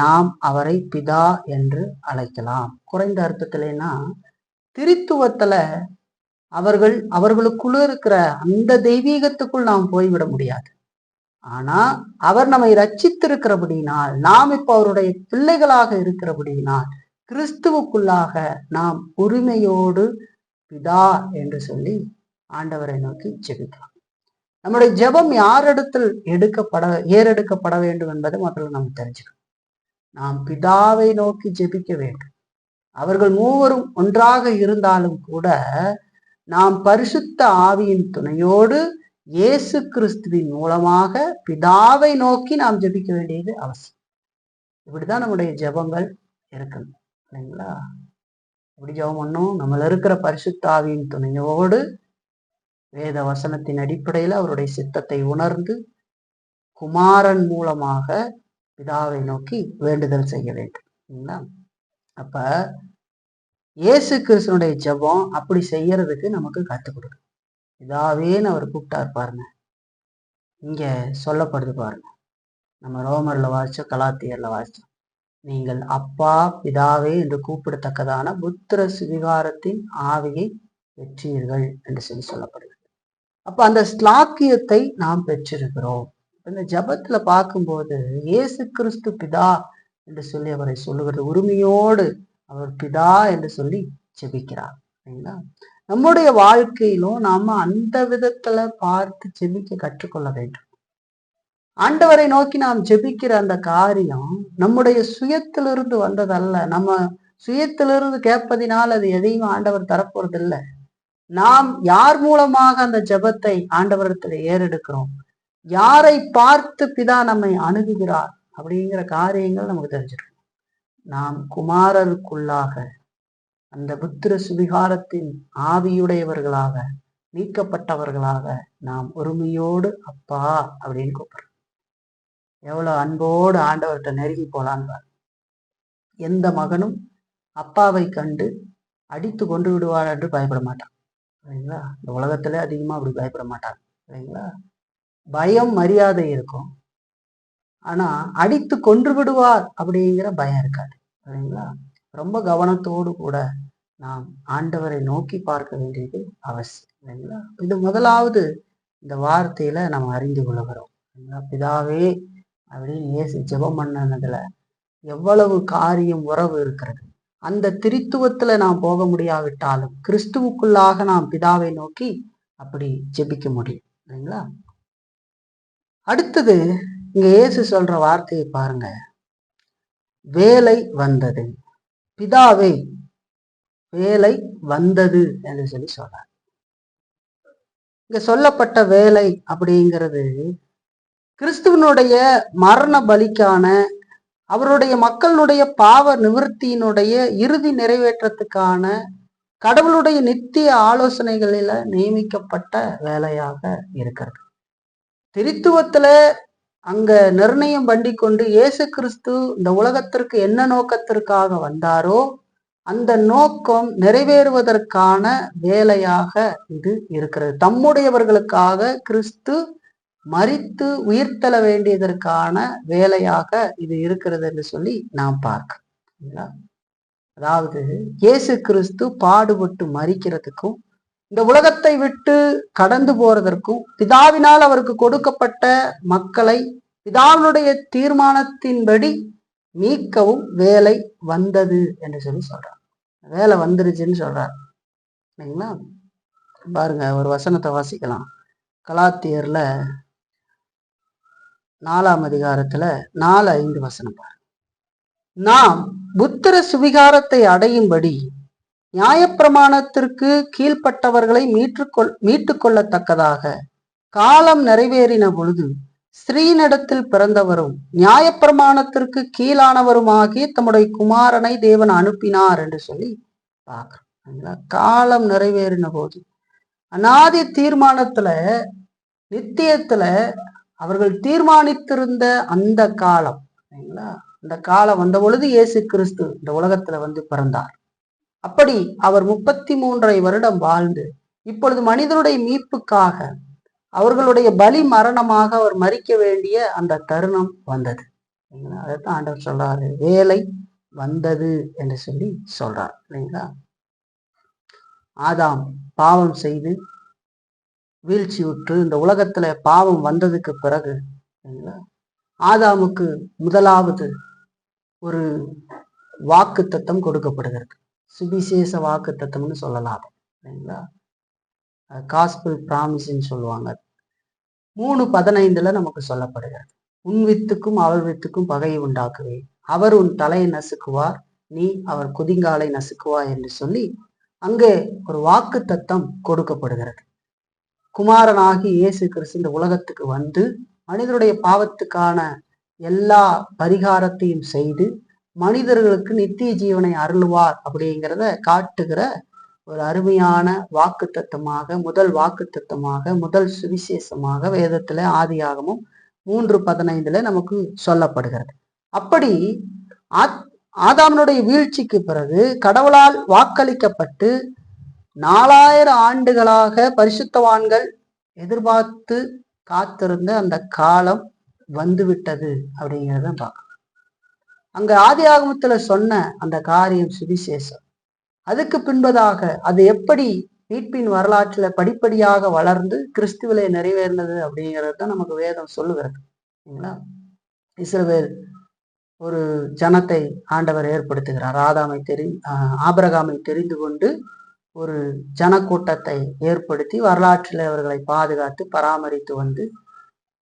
நாம் அவரை பிதா என்று அழைக்கலாம். குறைந்த அர்த்தத்திலேனா திரித்துவத்துல அவர்களுக்குள்ள இருக்கிற அந்த தெய்வீகத்துக்குள் நாம் போய்விட முடியாது. ஆனா அவர் நம்மை ரட்சித்திருக்கிறபடினால், நாம் இப்போ அவருடைய பிள்ளைகளாக இருக்கிறபடினால், கிறிஸ்துவுக்குள்ளாக நாம் உரிமையோடு பிதா என்று சொல்லி ஆண்டவரை நோக்கி ஜெபிக்கலாம். நம்முடைய ஜெபம் யாரிடத்தில் ஏறெடுக்கப்பட வேண்டும் என்பதை முதல்ல நாம் தெரிஞ்சுக்கணும். நாம் பிதாவை நோக்கி ஜெபிக்க வேண்டும். அவர்கள் மூவரும் ஒன்றாக இருந்தாலும் கூட நாம் பரிசுத்த ஆவியின் துணையோடு இயேசு கிறிஸ்துவின் மூலமாக பிதாவை நோக்கி நாம் ஜெபிக்க வேண்டியது அவசியம். இப்படிதான் நம்முடைய ஜெபங்கள் இருக்கணும் இல்லைங்களா. எப்படி ஜெபம் பண்ணும்? நம்மள இருக்கிற பரிசுத்த ஆவியின் துணையோடு வேத வசனத்தின் அடிப்படையில் அவருடைய சித்தத்தை உணர்ந்து குமாரன் மூலமாக பிதாவை நோக்கி வேண்டுதல் செய்ய வேண்டும். அப்ப இயேசு கிறிஸ்துனுடைய ஜெபம் அப்படி செய்யறதுக்கு நமக்கு கற்றுக் கொடுக்கும். பிதாவேன்னு அவர் கூப்பிட்டார் பாருங்க, இங்க சொல்லப்படுது பாருங்க. நம்ம ரோமர்ல வாசிச்சோம், கலாத்தியர்ல வாசிச்சோம். நீங்கள் அப்பா பிதாவே என்று கூப்பிடத்தக்கதான புத்திர சுவிகாரத்தின் ஆவியை பெற்றீர்கள் என்று சொல்லப்படுகிறது. அப்ப அந்த ஸ்லாக்கியத்தை நாம் பெற்றிருக்கிறோம். இந்த ஜபத்துல பார்க்கும்போது இயேசு கிறிஸ்து பிதா என்று சொல்லி அவரை சொல்லுகிறது, உரிமையோடு அவர் பிதா என்று சொல்லி ஜெபிக்கிறார். சரிங்களா? நம்முடைய வாழ்க்கையிலும் நாம அந்த விதத்துல பார்த்து ஜெபிக்க கற்றுக்கொள்ள வேண்டும். ஆண்டவரை நோக்கி நாம் ஜெபிக்கிற அந்த காரியம் நம்முடைய சுயத்திலிருந்து வந்ததல்ல. நம்ம சுயத்திலிருந்து கேட்பதினால் அது எதையும் ஆண்டவர் தரப்போறது இல்லை. நாம் யார் மூலமாக அந்த ஜெபத்தை ஆண்டவரத்துல ஏறெடுக்கிறோம், யாரை பார்த்து பிதா நம்மை அணுகுகிறார் அப்படிங்கிற காரியங்கள் நமக்கு தெரிஞ்சிடும். நாம் குமாரருக்குள்ளாக அந்த புத்திர சுவிகாரத்தின் ஆவியுடையவர்களாக மீட்கப்பட்டவர்களாக நாம் உரிமையோடு அப்பா அப்படின்னு கூப்பிடுறோம். எவ்வளவு அன்போடு ஆண்டவர்கிட்ட நெருங்கி போலான்னு. எந்த மகனும் அப்பாவை கண்டு அடித்து கொண்டு விடுவார் என்று பயப்பட மாட்டான் இல்லைங்களா. இந்த உலகத்துல அதிகமா அப்படி பயப்பட மாட்டாங்க இல்லைங்களா. பயம் மரியாதை இருக்கும், ஆனா அடித்து கொன்று விடுவார் அப்படிங்கிற பயம் இருக்காது இல்லைங்களா. ரொம்ப கவனத்தோடு கூட நாம் ஆண்டவரை நோக்கி பார்க்க வேண்டியது அவசியம் இல்லைங்களா. இது முதலாவது இந்த வார்த்தையில நம்ம அறிந்து கொள்கிறோம். பிதாவே அப்படின்னு இயேசு ஜெபம் பண்ணதுல எவ்வளவு காரியம் உறவு இருக்கிறது. அந்த திரித்துவத்துல நாம் போக முடியாவிட்டாலும் கிறிஸ்துவுக்குள்ளாக நாம் பிதாவை நோக்கி அப்படி ஜெபிக்க முடியும் இல்லைங்களா. அடுத்தது இங்க இயேசு சொல்ற வார்த்தையை பாருங்க. வேலை வந்தது, பிதாவே வேலை வந்தது என்று சொல்லி சொல்றார். இங்க சொல்லப்பட்ட வேலை அப்படிங்கிறது கிறிஸ்துவனுடைய மரண பலிக்கான, அவருடைய மக்களுடைய பாவ நிவர்த்தியினுடைய இறுதி நிறைவேற்றத்துக்கான கடவுளுடைய நித்திய ஆலோசனைகளில நியமிக்கப்பட்ட வேலையாக இருக்கிறது. திருத்துவத்துல அங்க நிர்ணயம் பண்ணி கொண்டு இயேசு கிறிஸ்து இந்த உலகத்திற்கு என்ன நோக்கத்திற்காக வந்தாரோ அந்த நோக்கம் நிறைவேறுவதற்கான வேலையாக இது இருக்கிறது. தம்முடையவர்களுக்காக கிறிஸ்து மரித்து உயிர்த்தெழ வேண்டியதற்கான வேலையாக இது இருக்கிறது என்று சொல்லி நாம் பார்க்கிறோம். அதாவது இயேசு கிறிஸ்து பாடுபட்டு மரிக்கிறதுக்கும் இந்த உலகத்தை விட்டு கடந்து போறதற்கும் பிதாவினால் அவருக்கு கொடுக்கப்பட்ட மக்களை பிதாவினுடைய தீர்மானத்தின்படி மீட்கவும் வேலை வந்தது என்று சொல்லி சொல்றார். வேலை வந்துருச்சுன்னு சொல்றார் இல்லைங்களா? பாருங்க, ஒரு வசனத்தை வாசிக்கலாம். கலாத்தியர்ல 4ஆம் அதிகாரத்துல 4-5 வசனம் பாருங்க. நாம் புத்திர சுவிகாரத்தை அடையும்படி நியாயப்பிரமாணத்திற்கு கீழ்ப்பட்டவர்களை மீட்டு கொள்ளத்தக்கதாக காலம் நிறைவேறின பொழுது ஸ்ரீனிடத்தில் பிறந்தவரும் நியாயப்பிரமாணத்திற்கு கீழானவருமாகிய தம்முடைய குமாரனை தேவன் அனுப்பினார் என்று சொல்லி பார்க்கிறோம். காலம் நிறைவேறின போது அநாதி தீர்மானத்துல நித்தியத்துல அவர்கள் தீர்மானித்திருந்த அந்த காலம், அந்த காலம் வந்த பொழுது இயேசு கிறிஸ்து இந்த உலகத்துல வந்து பிறந்தார். அப்படி அவர் 33 வருடம் வாழ்ந்து இப்பொழுது மனிதனுடைய மீட்புக்காக அவர்களுடைய பலி மரணமாக அவர் மரிக்க வேண்டிய அந்த தருணம் வந்தது. அதைத்தான் ஆண்டவர் சொல்றாரு, வேலை வந்தது என்று சொல்லி சொல்றார் இல்லைங்களா? ஆதாம் பாவம் செய்து வீழ்ச்சியுற்று இந்த உலகத்துல பாவம் வந்ததுக்கு பிறகு ஆதாமுக்கு முதலாவது ஒரு வாக்கு தத்தம் கொடுக்கப்படுகிறது. சுவிசேஷ வாக்கு தத்தம்னு சொல்லலாம் இல்லைங்களா? காஸ்பிள் பிராமிஸ்ன்னு சொல்லுவாங்க. 3:15 நமக்கு சொல்லப்படுகிறது, உன் வித்துக்கும் அவள் வித்துக்கும் பகையை உண்டாக்குவேன், அவர் உன் தலையை நசுக்குவார், நீ அவர் குதிங்காலை நசுக்குவார் என்று சொல்லி அங்கே ஒரு வாக்கு தத்தம் கொடுக்கப்படுகிறது. குமாரனாகி இயேசு கிறிஸ்து இந்த உலகத்துக்கு வந்து மனிதனுடைய பாவத்துக்கான எல்லா பரிகாரத்தையும் செய்து மனிதர்களுக்கு நித்திய ஜீவனை அருள்வார் அப்படிங்கிறத காட்டுகிற ஒரு அருமையான வாக்கு தத்தமாக, முதல் வாக்கு தத்தமாக, முதல் சுவிசேஷமாக வேதத்துல ஆதியாகமும் 3:15 நமக்கு சொல்லப்படுகிறது. அப்படி ஆதாமனுடைய வீழ்ச்சிக்கு பிறகு கடவுளால் வாக்களிக்கப்பட்டு 4000 ஆண்டுகளாக பரிசுத்தவான்கள் எதிர்பார்த்து காத்திருந்த அந்த காலம் வந்துவிட்டது அப்படிங்கிறத பார்க்கணும். அங்க ஆதியாகமத்துல சொன்ன அந்த காரியம் சுவிசேஷம். அதுக்கு பின்பதாக அது எப்படி மீட்பின் வரலாற்றுல படிப்படியாக வளர்ந்து கிறிஸ்துவிலே நிறைவேறினது அப்படிங்கிறது தான் நமக்கு வேதம் சொல்லுகிறது. இஸ்ரவேல் ஒரு ஜனத்தை ஆண்டவர் ஏற்படுத்துகிறார். ஆபிரகாமை தெரிந்து கொண்டு ஒரு ஜனக்கூட்டத்தை ஏற்படுத்தி வரலாற்றில் அவர்களை பாதுகாத்து பராமரித்து வந்து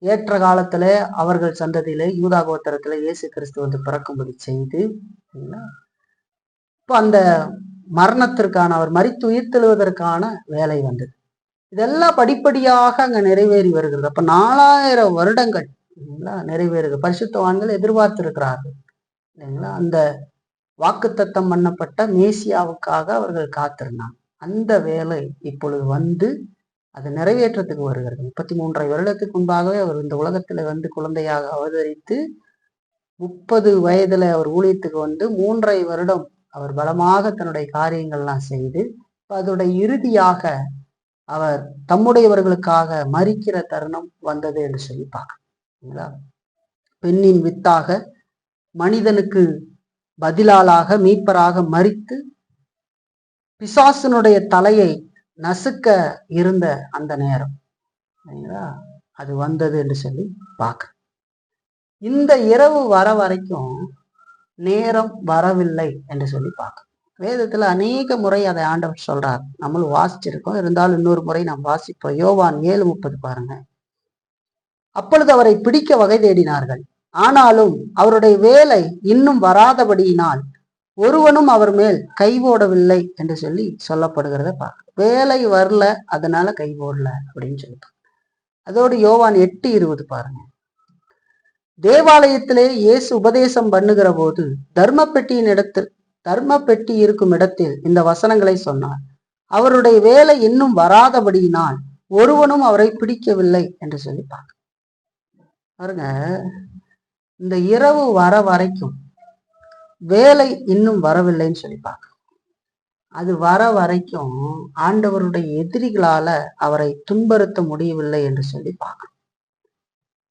ஏற்ற காலத்துல அவர்கள் சந்ததியில யூதா கோத்திரத்துல இயேசு கிறிஸ்து வந்து பிறக்கும்படி செய்து இப்போ அந்த மரணத்திற்கான, அவர் மரித்து உயிர்த்தெழுவதற்கான வேலை வந்தது. இதெல்லாம் படிப்படியாக அங்க நிறைவேறி வருகிறது. அப்ப 4000 வருடங்கள் நிறைவேறுது. பரிசுத்தவான்கள் எதிர்பார்த்திருக்கிறார்கள் இல்லைங்களா? அந்த வாக்குத்தத்தம் பண்ணப்பட்ட மேசியாவுக்காக அவர்கள் காத்திருந்தாங்க. அந்த வேலை இப்பொழுது வந்து அது நிறைவேற்றத்துக்கு வருகிறது. 33 வருடத்துக்கு முன்பாகவே அவர் இந்த உலகத்துல வந்து குழந்தையாக அவதரித்து 30 வயதுல அவர் ஊழியத்துக்கு வந்து 3.5 வருடம் அவர் பலமாக தன்னுடைய காரியங்கள்லாம் செய்து அதோடைய இறுதியாக அவர் தம்முடையவர்களுக்காக மரிக்கிற தருணம் வந்தது என்று சொல்லி பார்க்க. பெண்ணின் வித்தாக மனிதனுக்கு பதிலாளாக மீட்பராக மரித்து பிசாசனுடைய தலையை நசுக்க இருந்த அந்த நேரம் அது வந்தது என்று சொல்லி பார்க்க. இந்த இரவு வர வரைக்கும் நேரம் வரவில்லை என்று சொல்லி பார்க்க. வேதத்துல அநேக முறை அதை ஆண்டவர் சொல்றார், நம்மளும் வாசிச்சிருக்கோம். இருந்தாலும் இன்னொரு முறை நாம் வாசிப்போம். யோவான் 7:30 பாருங்க. அப்பொழுது அவரை பிடிக்க வகை தேடினார்கள், ஆனாலும் அவருடைய வேலை இன்னும் வராதபடியினால் ஒருவனும் அவர் மேல் கை போடவில்லை என்று சொல்லி சொல்லப்படுகிறத பார்க்க. வேலை வரல, அதனால கை போடல அப்படின்னு சொல்லிட்டு. அதோடு யோவான் 8:20 பாருங்க. தேவாலயத்திலே இயேசு உபதேசம் பண்ணுகிற போது தர்ம பெட்டி இருக்கும் இடத்தில் இந்த வசனங்களை சொன்னார். அவருடைய வேலை இன்னும் வராதபடியினால் ஒருவனும் அவரை பிடிக்கவில்லை என்று சொல்லி பாருங்க. இந்த இரவு வர வரைக்கும் வேலை இன்னும் வரவில்லைன்னு சொல்லி அது வர வரைக்கும் ஆண்டவருடைய எதிரிகளால அவரை துன்புறுத்த முடியவில்லை என்று சொல்லி பார்க்கணும்.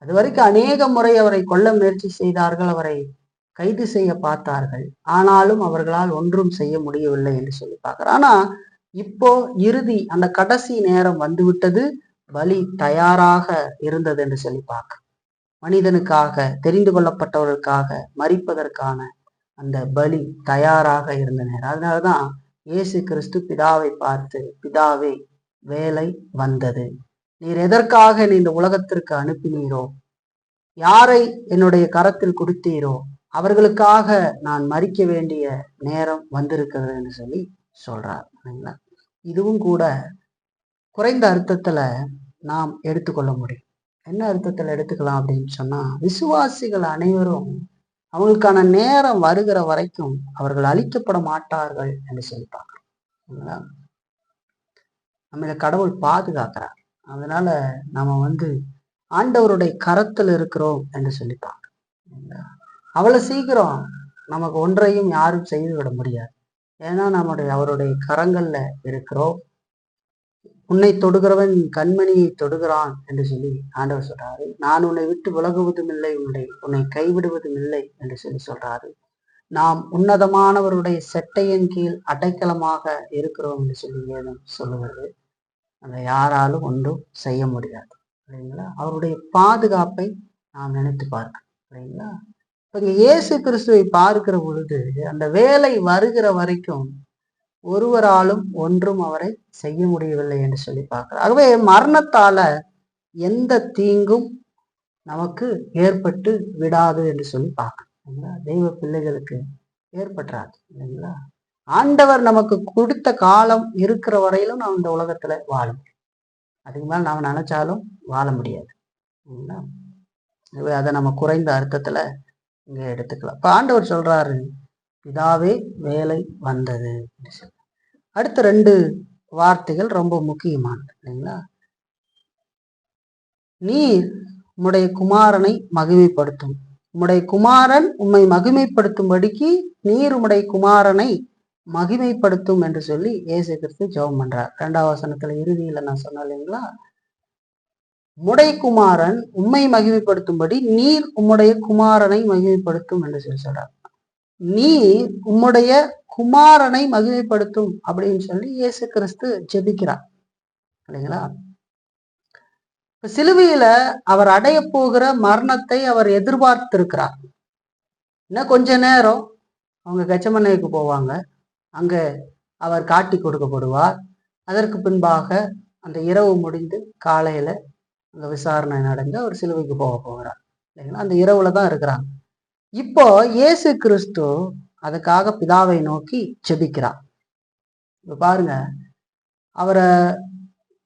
அது வரைக்கும் அநேக முறை அவரை கொல்ல முயற்சி செய்தார்கள், அவரை கைது செய்ய பார்த்தார்கள். ஆனாலும் அவர்களால் ஒன்றும் செய்ய முடியவில்லை என்று சொல்லி பார்க்கிறோம். ஆனா இப்போ இறுதி அந்த கடைசி நேரம் வந்துவிட்டது. பலி தயாராக இருந்தது என்று சொல்லி பார்க்க. மனிதனுக்காக, தெரிந்து கொள்ளப்பட்டவர்களுக்காக மரிப்பதற்கான அந்த பலி தயாராக இருந்த நேரம். அதனாலதான் இயேசு கிறிஸ்து பிதாவை பார்த்து, பிதாவே வேலை வந்தது, நீர் எதற்காக நீ இந்த உலகத்திற்கு அனுப்பினீரோ, யாரை என்னுடைய கரத்தில் கொடுத்தீரோ அவர்களுக்காக நான் மரிக்க வேண்டிய நேரம் வந்திருக்கிறது என்று சொல்லி சொல்றார். இதுவும் கூட குறைந்த அர்த்தத்துல நாம் எடுத்துக்கொள்ள முடியும். என்ன அர்த்தத்துல எடுத்துக்கலாம் அப்படின்னு சொன்னா, விசுவாசிகள் அனைவரும் அவங்களுக்கான நேரம் வருகிற வரைக்கும் அவர்கள் அழிக்கப்பட மாட்டார்கள் என்று சொல்லி பார்க்கிறோம். நம்மளை கடவுள் பாதுகாக்கிறார். அதனால நம்ம ஆண்டவருடைய கரத்தில் இருக்கிறோம் என்று சொல்லி பார்க்கிறோம். அவ்வளவு சீக்கிரம் நமக்கு ஒன்றையும் யாரும் செய்து விட முடியாது. ஏன்னா அவருடைய கரங்கள்ல இருக்கிறோம். உன்னை தொடுகிறவன் கண்மணியை தொடுகிறான் என்று சொல்லி ஆண்டவர் சொல்றாரு. நான் உன்னை விட்டு விலகுவதும் இல்லை, உன்னை கைவிடுவதும் இல்லை என்று சொல்லி சொல்றாரு. நாம் உன்னதமானவருடைய செட்டையின் கீழ் அடைக்கலமாக இருக்கிறோம் என்று சொல்லி வேதம் சொல்லுகிறது. அதை யாராலும் ஒன்றும் செய்ய முடியாது இல்லைங்களா? அவருடைய பாதுகாப்பை நாம் நினைத்து பார்க்கணும் இல்லைங்களா? இப்ப இயேசு கிறிஸ்துவை பார்க்கிற பொழுது அந்த வேலை வருகிற வரைக்கும் ஒருவராலும் ஒன்றும் அவரை செய்ய முடியவில்லை என்று சொல்லி பார்க்கிறார். ஆகவே மரணத்தால எந்த தீங்கும் நமக்கு ஏற்பட்டு விடாது என்று சொல்லி பார்க்கணும். தெய்வ பிள்ளைகளுக்கு ஏற்பட்டுறாது இல்லைங்களா? ஆண்டவர் நமக்கு கொடுத்த காலம் இருக்கிற வரையிலும் நாம் இந்த உலகத்துல வாழ முடியும். அதுக்கு மேல நாம் நினைச்சாலும் வாழ முடியாது. அதை நம்ம குறைந்த அர்த்தத்துல இங்க எடுத்துக்கலாம். இப்ப ஆண்டவர் சொல்றாரு, பிதாவே வேலை வந்தது. அடுத்த 2 வார்த்தைகள் ரொம்ப முக்கியமானது இல்லைங்களா? நீர் உம்முடைய குமாரனை மகிமைப்படுத்தும், உம்முடைய குமாரன் உம்மை மகிமைப்படுத்தும்படிக்கு நீர் உம்முடைய குமாரனை மகிமைப்படுத்தும் என்று சொல்லி இயேசு கிறிஸ்து ஜெபம் பண்றார். 2ஆம் வசனத்துல இறுதியில நான் சொன்னேன் இல்லைங்களா? உம்முடைய குமாரன் உம்மை மகிமைப்படுத்தும்படி நீர் உம்முடைய குமாரனை மகிமைப்படுத்தும் என்று சொல்லி சொல்றார். நீர் உம்முடைய குமாரனை மகிமைப்படுத்தும் அப்படின்னு சொல்லி இயேசு கிறிஸ்து ஜெபிக்கிறார் இல்லைங்களா? சிலுவையில அவர் அடைய போகிற மரணத்தை அவர் எதிர்பார்த்திருக்கிறார். இன்னும் கொஞ்ச நேரம் அவங்க கெச்சமனைக்கு போவாங்க, அங்க அவர் காட்டி கொடுக்கப்படுவார். அதற்கு பின்பாக அந்த இரவு முடிந்து காலையில அந்த விசாரணை நடந்து அவர் சிலுவைக்கு போகிறார் இல்லைங்களா? அந்த இரவுல தான் இருக்கிறாங்க. இப்போ இயேசு கிறிஸ்து அதுக்காக பிதாவை நோக்கி ஜெபிக்கிறார். இப்ப பாருங்க, அவரை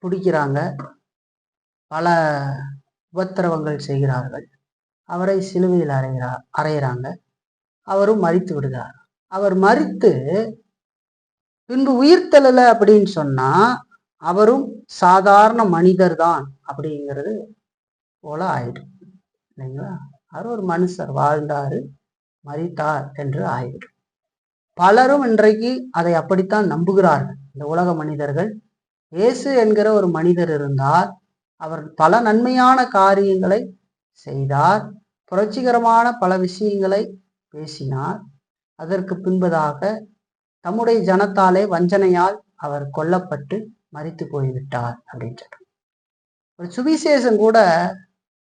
பிடிக்கிறாங்க, பல உபத்திரவங்கள் செய்கிறார்கள், அவரை சிலுவையில் அறையிறாங்க, அவரும் மரித்து விடுகிறார். அவர் மரித்து பின்பு உயிர்த்தெழல அப்படின்னு சொன்னா அவரும் சாதாரண மனிதர் தான் அப்படிங்கிறது போல ஆயிடும் இல்லைங்களா? அவர் ஒரு மனுஷர், வாழ்ந்தாரு, மரித்தார் என்று ஆகிவிடும். பலரும் இன்றைக்கு அதை அப்படித்தான் நம்புகிறார்கள். இந்த உலக மனிதர்கள் இயேசு என்கிற ஒரு மனிதர் இருந்தார், அவர் பல நன்மையான காரியங்களை செய்தார், புரட்சிகரமான பல விஷயங்களை பேசினார், அதற்கு பின்பதாக தம்முடைய ஜனத்தாலே வஞ்சனையால் அவர் கொல்லப்பட்டு மரித்து போய்விட்டார் அப்படின்னு சொல்றார். ஒரு சுவிசேஷம் கூட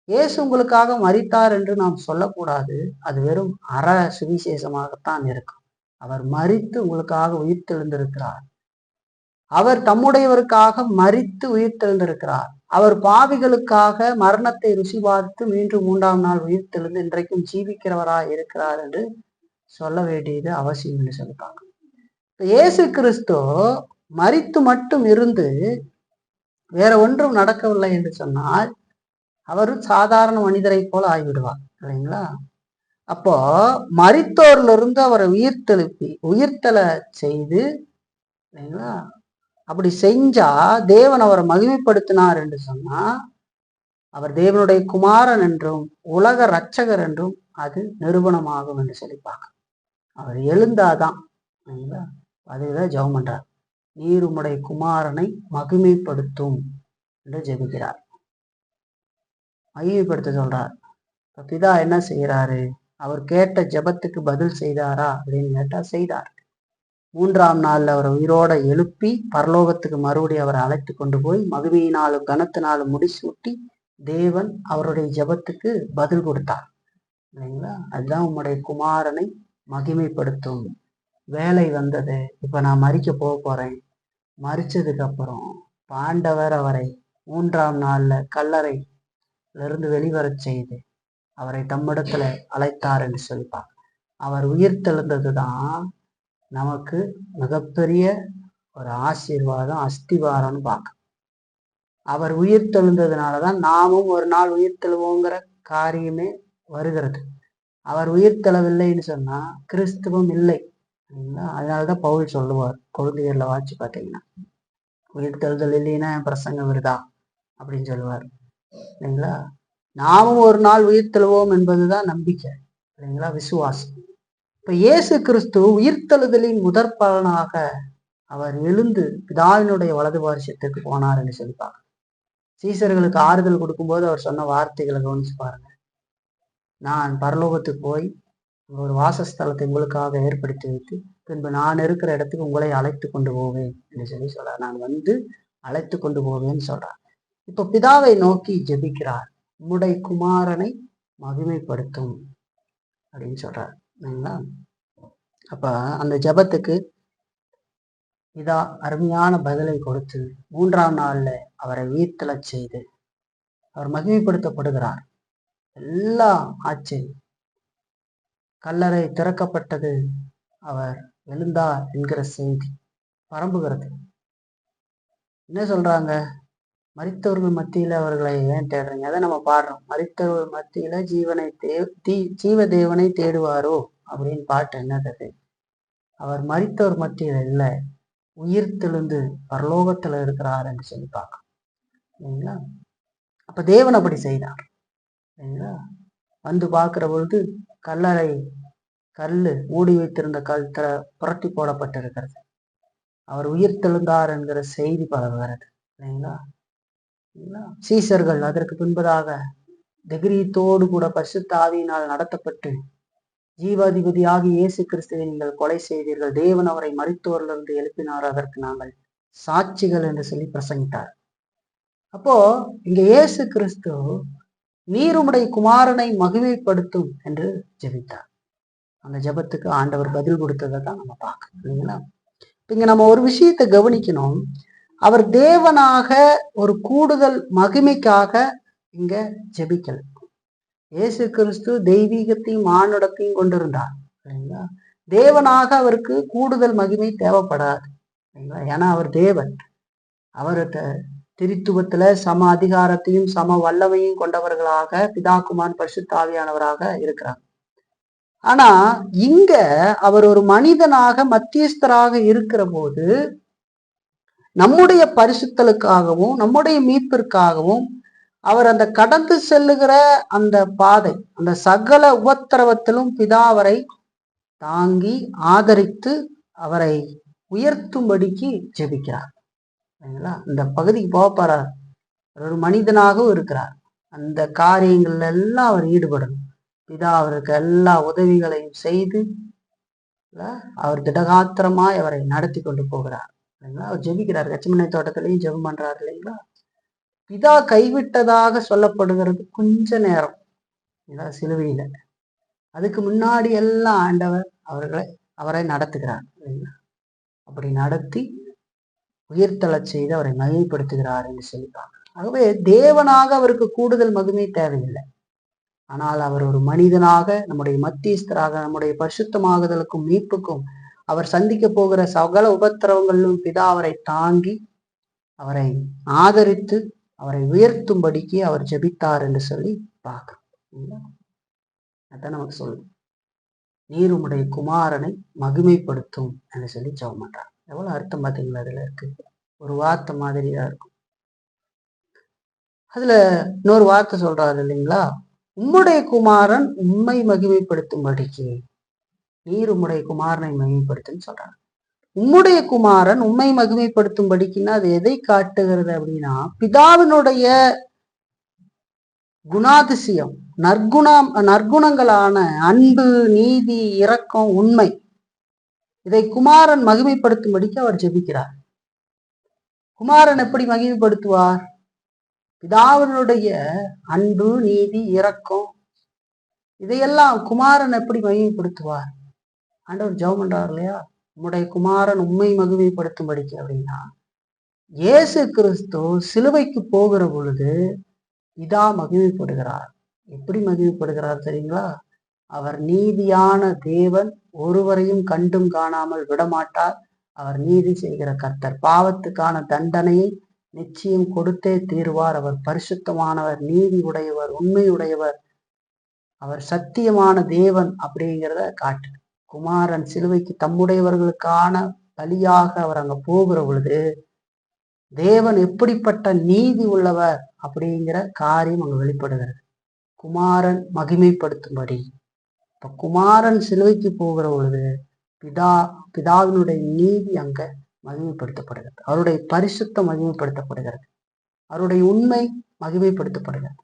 இயேசு உங்களுக்காக மரித்தார் என்று நாம் சொல்லக்கூடாது. அது வெறும் அற சுவிசேஷமாகத்தான் இருக்கும். அவர் மரித்து உங்களுக்காக உயிர்த்தெழுந்திருக்கிறார். அவர் தம்முடையவருக்காக மரித்து உயிர்த்தெழுந்திருக்கிறார். அவர் பாவிகளுக்காக மரணத்தை ருசி பார்த்து மீண்டும் 3ஆம் நாள் உயிர்த்தெழுந்து இன்றைக்கும் ஜீவிக்கிறவராய் இருக்கிறார் என்று சொல்ல வேண்டியது அவசியம் என்று சொல்லிப்பாங்க. இயேசு கிறிஸ்து மரித்து மட்டும் இருந்து வேற ஒன்றும் நடக்கவில்லை என்று சொன்னால் அவர் சாதாரண மனிதரை போல ஆகிவிடுவார் இல்லைங்களா? அப்போ மரித்தோர்ல இருந்து அவரை உயிர்த்தல செய்து இல்லைங்களா? அப்படி செஞ்சா தேவன் அவரை மகிமைப்படுத்தினார் என்று சொன்னா அவர் தேவனுடைய குமாரன் என்றும் உலக இரட்சகர் என்றும் அது நிரூபணமாகும் என்று சொல்லிப்பாங்க. அவர் எழுந்தாதான் அதுதான் ஜெபம் பண்றார். நீர் உம்முடைய குமாரனை மகிமைப்படுத்தும் என்று ஜெபிக்கிறார். மகிமைப்படுத்த சொல்றார். பிதா என்ன செய்யறாரு? அவர் கேட்ட ஜெபத்துக்கு பதில் செய்தாரா அப்படின்னு கேட்டா செய்தார். 3ஆம் நாள்ல அவரை உயிரோட எழுப்பி பரலோகத்துக்கு மறுபடியும் அவரை அழைத்து கொண்டு போய் மகிமையினாலும் கனத்தினாலும் முடிசூட்டி தேவன் அவருடைய ஜெபத்துக்கு பதில் கொடுத்தார் இல்லைங்களா? அதுதான் உம்முடைய குமாரனை மகிமைப்படுத்தும். வேலை வந்தது. இப்ப நான் மரிக்க போறேன். மரிச்சதுக்கு அப்புறம் பாண்டவர் அவரை 3ஆம் நாள்ல கல்லறையில இருந்து வெளிவரச் செய்து அவரை தம்மிடத்துல அழைத்தார் என்று சொல்லிப்பார். அவர் உயிர்த்தெழுந்ததுதான் நமக்கு மிகப்பெரிய ஒரு ஆசீர்வாதம், அஸ்திவாரம்னு பார்க்க. அவர் உயிர்த்தெழுந்ததுனாலதான் நாமும் ஒரு நாள் உயிர்த்தெழுவோங்கிற காரியமே வருகிறது. அவர் உயிர்த்தெழவில்லைன்னு சொன்னா கிறிஸ்துவம் இல்லை. அதனாலதான் பவுல் சொல்லுவார் கொரிந்தியர்ல வாட்சி பார்த்தீங்கன்னா, உயிர்த்தெழுதல் இல்லைன்னா என் பிரசங்கம் வருதா அப்படின்னு சொல்லுவார் இல்லைங்களா? நாமும் ஒரு நாள் உயிர்த்தெழுவோம் என்பதுதான் நம்பிக்கை இல்லைங்களா, விசுவாசம். இப்ப இயேசு கிறிஸ்து உயிர்த்தெழுதலின் முதற் பலனாக அவர் எழுந்து பிதாவினுடைய வலது பாரிசத்துக்கு போனார் என்று சொல்லிப்பாங்க. சீசர்களுக்கு ஆறுதல் கொடுக்கும்போது அவர் சொன்ன வார்த்தைகளை கவனிச்சு பாருங்க. நான் பரலோகத்துக்கு போய் ஒரு வாசஸ்தலத்தை உங்களுக்காக ஏற்படுத்தி வைத்து பின்பு நான் இருக்கிற இடத்துக்கு உங்களை அழைத்து கொண்டு போவேன் என்று சொல்றார். நான் வந்து அழைத்து கொண்டு போவேன்னு சொல்றார். இப்ப பிதாவை நோக்கி ஜெபிக்கிறார். உம்முடைய குமாரனை மகிமைப்படுத்தும் அப்படின்னு சொல்றார் இல்லைங்களா? அப்ப அந்த ஜெபத்துக்கு இதா அருமையான பதிலை கொடுத்து 3ஆம் நாள்ல அவரை உயிர்த்தெழச் செய்து அவர் மகிமைப்படுத்தப்படுகிறார். எல்லாம் ஆச்சு. கல்லறை திறக்கப்பட்டது. அவர் எழுந்தார் என்கிற செய்தி பரம்புகிறது. என்ன சொல்றாங்க? மரித்தவர்கள் மத்தியில அவர்களை ஏன் தேடுறீங்க? அதை நம்ம பாடுறோம். மரித்தவர்கள் மத்தியில ஜீவ தேவனை தேடுவாரோ அப்படின்னு பாட்டு என்னது? அவர் மரித்தவர் மத்தியில இல்லை, உயிர்த்தெழுந்து பரலோகத்துல இருக்கிறார் என்று சொல்லி பார்க்கலாம் இல்லைங்களா? அப்ப தேவன் அப்படி செய்தார் இல்லைங்களா? வந்து பார்க்கிற பொழுது கல்லறை கல்லு மூடி வைத்திருந்த கல் புரட்டி போடப்பட்டிருக்கிறது. அவர் உயிர்த்தெழுந்தார் என்கிற செய்தி பரவுகிறது இல்லைங்களா? சீசர்கள் அதற்கு பின்பதாக திகிரீத்தோடு கூட பரிசுத்த ஆவியினால் நடத்தப்பட்டு ஜீவாதிபதியாகி இயேசு கிறிஸ்துவை நீங்கள் கொலை செய்தீர்கள், தேவன் அவரை மரித்தோரிலிருந்து எழுப்பினார், அதற்கு நாங்கள் சாட்சிகள் என்று சொல்லி பிரசங்கித்தார். அப்போ இங்க இயேசு கிறிஸ்து நீர் உம்முடைய குமாரனை மகிமைப்படுத்தும் என்று ஜெபித்தார். அந்த ஜெபத்துக்கு ஆண்டவர் பதில் கொடுத்ததை தான் நம்ம பார்க்கணும் இல்லைங்களா? இங்க நம்ம ஒரு விஷயத்தை கவனிக்கணும். அவர் தேவனாக ஒரு கூடுதல் மகிமைக்காக இங்க ஜெபிக்கல. இயேசு கிறிஸ்து தெய்வீகத்தையும் மானுடத்தையும் கொண்டிருந்தார் இல்லைங்களா? தேவனாக அவருக்கு கூடுதல் மகிமை தேவைப்படாது இல்லைங்களா? ஏன்னா அவர் தேவன். அவர்கிட்ட திரித்துவத்துல சம அதிகாரத்தையும் சம வல்லமையும் கொண்டவர்களாக பிதாகுமான் பரிசுத்த ஆவியானவராக இருக்கிறார். ஆனா இங்க அவர் ஒரு மனிதனாக மத்தியஸ்தராக இருக்கிற போது நம்முடைய பரிசுத்தலுக்காகவும் நம்முடைய மீட்பிற்காகவும் அவர் அந்த கடந்து செல்லுகிற அந்த பாதை, அந்த சகல உபத்திரவத்திலும் பிதா அவரை தாங்கி ஆதரித்து அவரை உயர்த்தும்படிக்கு ஜெபிக்கிறார். இந்த பகுதிக்கு போகிறார். ஒரு மனிதனாகவும் இருக்கிறார். அந்த காரியங்கள்ல எல்லாம் அவர் ஈடுபடணும். பிதா அவருக்கு எல்லா உதவிகளையும் செய்து அவர் திடகாத்திரமாய் அவரை நடத்தி கொண்டு போகிறார். அவர் ஜெபிக்கிறார். கச்சமனை தோட்டத்திலையும் ஜெபம் பண்றாரு இல்லைங்களா? பிதா கைவிட்டதாக சொல்லப்படுகிறது கொஞ்ச நேரம் சிலுவையில. அதுக்கு முன்னாடி எல்லாம் ஆண்டவர் அவரை நடத்துகிறார் இல்லைங்களா? அப்படி நடத்தி உயிர்த்தெழச் செய்து அவரை மகிமைப்படுத்துகிறார் என்று சொல்லிப்பாங்க. ஆகவே தேவனாக அவருக்கு கூடுதல் மகிமை தேவையில்லை. ஆனால் அவர் ஒரு மனிதனாக, நம்முடைய மத்தியஸ்தராக, நம்முடைய பரிசுத்தமாகுதலுக்கும் மீட்புக்கும் அவர் சந்திக்க போகிற சகல உபத்திரவங்களிலும் பிதா அவரை தாங்கி, அவரை ஆதரித்து, அவரை உயர்த்தும்படிக்கு அவர் ஜெபித்தார் என்று சொல்லி பார்க்கிறோம். அதான் நமக்கு சொல்லும், நீர் உம்முடைய குமாரனை மகிமைப்படுத்தும் என்று சொல்லி ஜெபம் பண்றாங்க. எவ்வளவு அர்த்தம் பார்த்தீங்களா அதுல இருக்கு. ஒரு வார்த்தை மாதிரியா இருக்கும். அதுல இன்னொரு வார்த்தை சொல்றாரு இல்லைங்களா, உம்முடைய குமாரன் உம்மை மகிமைப்படுத்தும்படிக்கு, நீர் உம்முடைய குமாரனை மகிமைப்படுத்துன்னு சொல்றாங்க. உம்முடைய குமாரன் உம்மை மகிமைப்படுத்தும்படிக்குன்னா அது எதை காட்டுகிறது அப்படின்னா, பிதாவினுடைய குணாதிசயம், நற்குணங்களான அன்பு, நீதி, இரக்கம், உண்மை, இதை குமாரன் மகிமைப்படுத்தும்படிக்கு அவர் ஜெபிக்கிறார். குமாரன் எப்படி மகிமைப்படுத்துவார்? பிதாவினுடைய அன்பு, நீதி, இரக்கம், இதையெல்லாம் குமாரன் எப்படி மகிமைப்படுத்துவார்? ஆண்டவர் ஜெபம் பண்றார் இல்லையா, உம்முடைய குமாரன் உண்மை மகிமைப்படுத்தும்படிக்கு அப்படின்னா, இயேசு கிறிஸ்து சிலுவைக்கு போகிற பொழுது பிதா மகிமைப்படுகிறார். எப்படி மகிமைப்படுகிறார் தெரியுங்களா? அவர் நீதியான தேவன், ஒருவரையும் கண்டும் காணாமல் விடமாட்டார். அவர் நீதி செய்கிற கர்த்தர், பாவத்துக்கான தண்டனையை நிச்சயம் கொடுத்தே தீர்வார். அவர் பரிசுத்தமானவர், நீதி உடையவர், உண்மையுடையவர், அவர் சத்தியமான தேவன் அப்படிங்கிறத காட்டு. குமாரன் சிலுவைக்கு தம்முடையவர்களுக்கான பலியாக அவர் அங்க போகிற பொழுது தேவன் எப்படிப்பட்ட நீதி உள்ளவர் அப்படிங்கிற காரியம் அங்க வெளிப்படுகிறது. குமாரன் மகிமைப்படுத்தும்படி. இப்ப குமாரன் சிலுவைக்கு போகிற பொழுது பிதாவினுடைய நீதி அங்க மகிமைப்படுத்தப்படுகிறது, அவருடைய பரிசுத்தம் மகிமைப்படுத்தப்படுகிறது, அவருடைய உண்மை மகிமைப்படுத்தப்படுகிறது.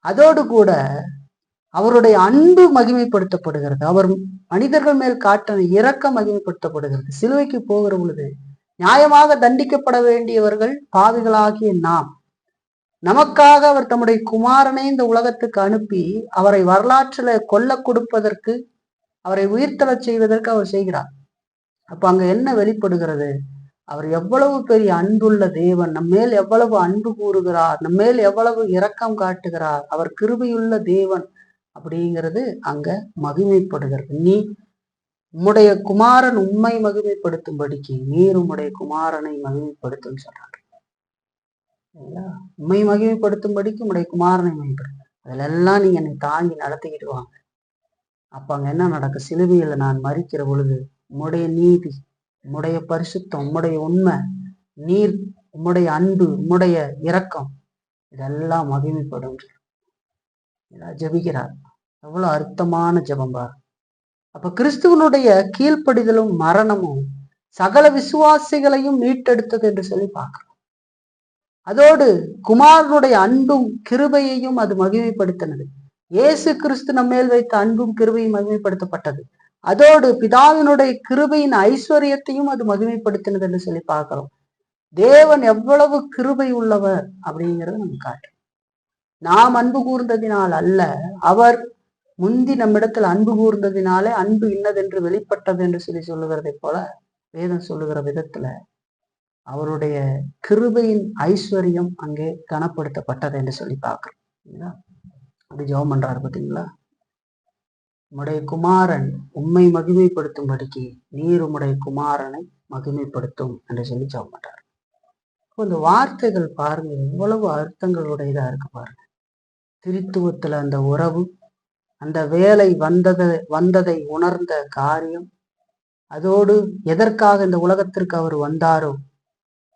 அதோடு கூட அவருடைய அன்பு மகிமைப்படுத்தப்படுகிறது, அவர் மனிதர்கள் மேல் காட்டின இரக்கம் மகிமைப்படுத்தப்படுகிறது. சிலுவைக்கு போகிற பொழுது நியாயமாக தண்டிக்கப்பட வேண்டியவர்கள் பாவிகளாகிய நாம், நமக்காக அவர் தம்முடைய குமாரனை இந்த உலகத்துக்கு அனுப்பி அவரை வரலாற்றில கொல்ல கொடுப்பதற்கு, அவரை உயிர்த்தெழச் செய்வதற்கு அவர் செய்கிறார். அப்ப அங்க என்ன வெளிப்படுகிறது? அவர் எவ்வளவு பெரிய அன்புள்ள தேவன், நம்மேல் எவ்வளவு அன்பு கூறுகிறார், நம்மேல் எவ்வளவு இரக்கம் காட்டுகிறார், அவர் கிருபையுள்ள தேவன் அப்படிங்கிறது அங்க மகிமைப்படுகிறது. நீ உம்முடைய குமாரன் உம்மை மகிமைப்படுத்தும்படிக்கு நீர் உம்முடைய குமாரனை மகிமைப்படுத்தும் சொல்றாங்க. உண்மை மகிமைப்படுத்தும்படிக்கு உம்முடைய குமாரனை மகிமைப்படுத்தும். அதுல எல்லாம் நீங்க என்னை தாங்கி நடத்திக்கிட்டு வாங்க. அப்ப அங்க என்ன நடக்கும்? சிலுவையில நான் மரிக்கிற பொழுது உம்முடைய நீதி, உம்முடைய பரிசுத்தம், உம்முடைய உண்மை, நீர், உம்முடைய அன்பு, உம்முடைய இரக்கம், இதெல்லாம் மகிமைப்படும் ஜெபிக்கிறார். எவ்வளவு அர்த்தமான ஜெபம் பார். அப்ப கிறிஸ்துவனுடைய கீழ்ப்படிதலும் மரணமும் சகல விசுவாசிகளையும் மீட்டெடுத்தது என்று சொல்லி பார்க்கிறோம். அதோடு குமாரனுடைய அன்பும் கிருபையையும் அது மகிமைப்படுத்தினது. இயேசு கிறிஸ்து நம்மேல் வைத்த அன்பும் கிருபையும் மகிமைப்படுத்தப்பட்டது. அதோடு பிதாவினுடைய கிருபையின் ஐஸ்வர்யத்தையும் அது மகிமைப்படுத்தினது என்று சொல்லி பார்க்கிறோம். தேவன் எவ்வளவு கிருபை உள்ளவர் அப்படிங்கிறது நம்ம காட்டும். நாம் அன்பு கூர்ந்ததினால் அல்ல, அவர் முந்தி நம்மிடத்தில் அன்பு கூர்ந்ததினாலே அன்பு இன்னதென்று வெளிப்பட்டது என்று சொல்லி சொல்லுகிறதை போல வேதம் சொல்லுகிற விதத்துல அவருடைய கிருபையின் ஐஸ்வர்யம் அங்கே கனப்படுத்தப்பட்டது என்று சொல்லி பார்க்கிறோம். அப்படி ஜெபம் பண்றாரு பார்த்தீங்களா? உம்முடைய குமாரன் உம்மை மகிமைப்படுத்தும்படிக்கு நீர் உம்முடைய குமாரனை மகிமைப்படுத்தும் என்று சொல்லி ஜெபம் பண்றாரு. இந்த வார்த்தைகள் பாருங்க, எவ்வளவு அர்த்தங்களுடையதா இருக்கு பாருங்க. திரித்துவத்துல அந்த உறவு, அந்த வேலை வந்ததை உணர்ந்த காரியம், அதோடு எதற்காக இந்த உலகத்திற்கு அவர் வந்தாரோ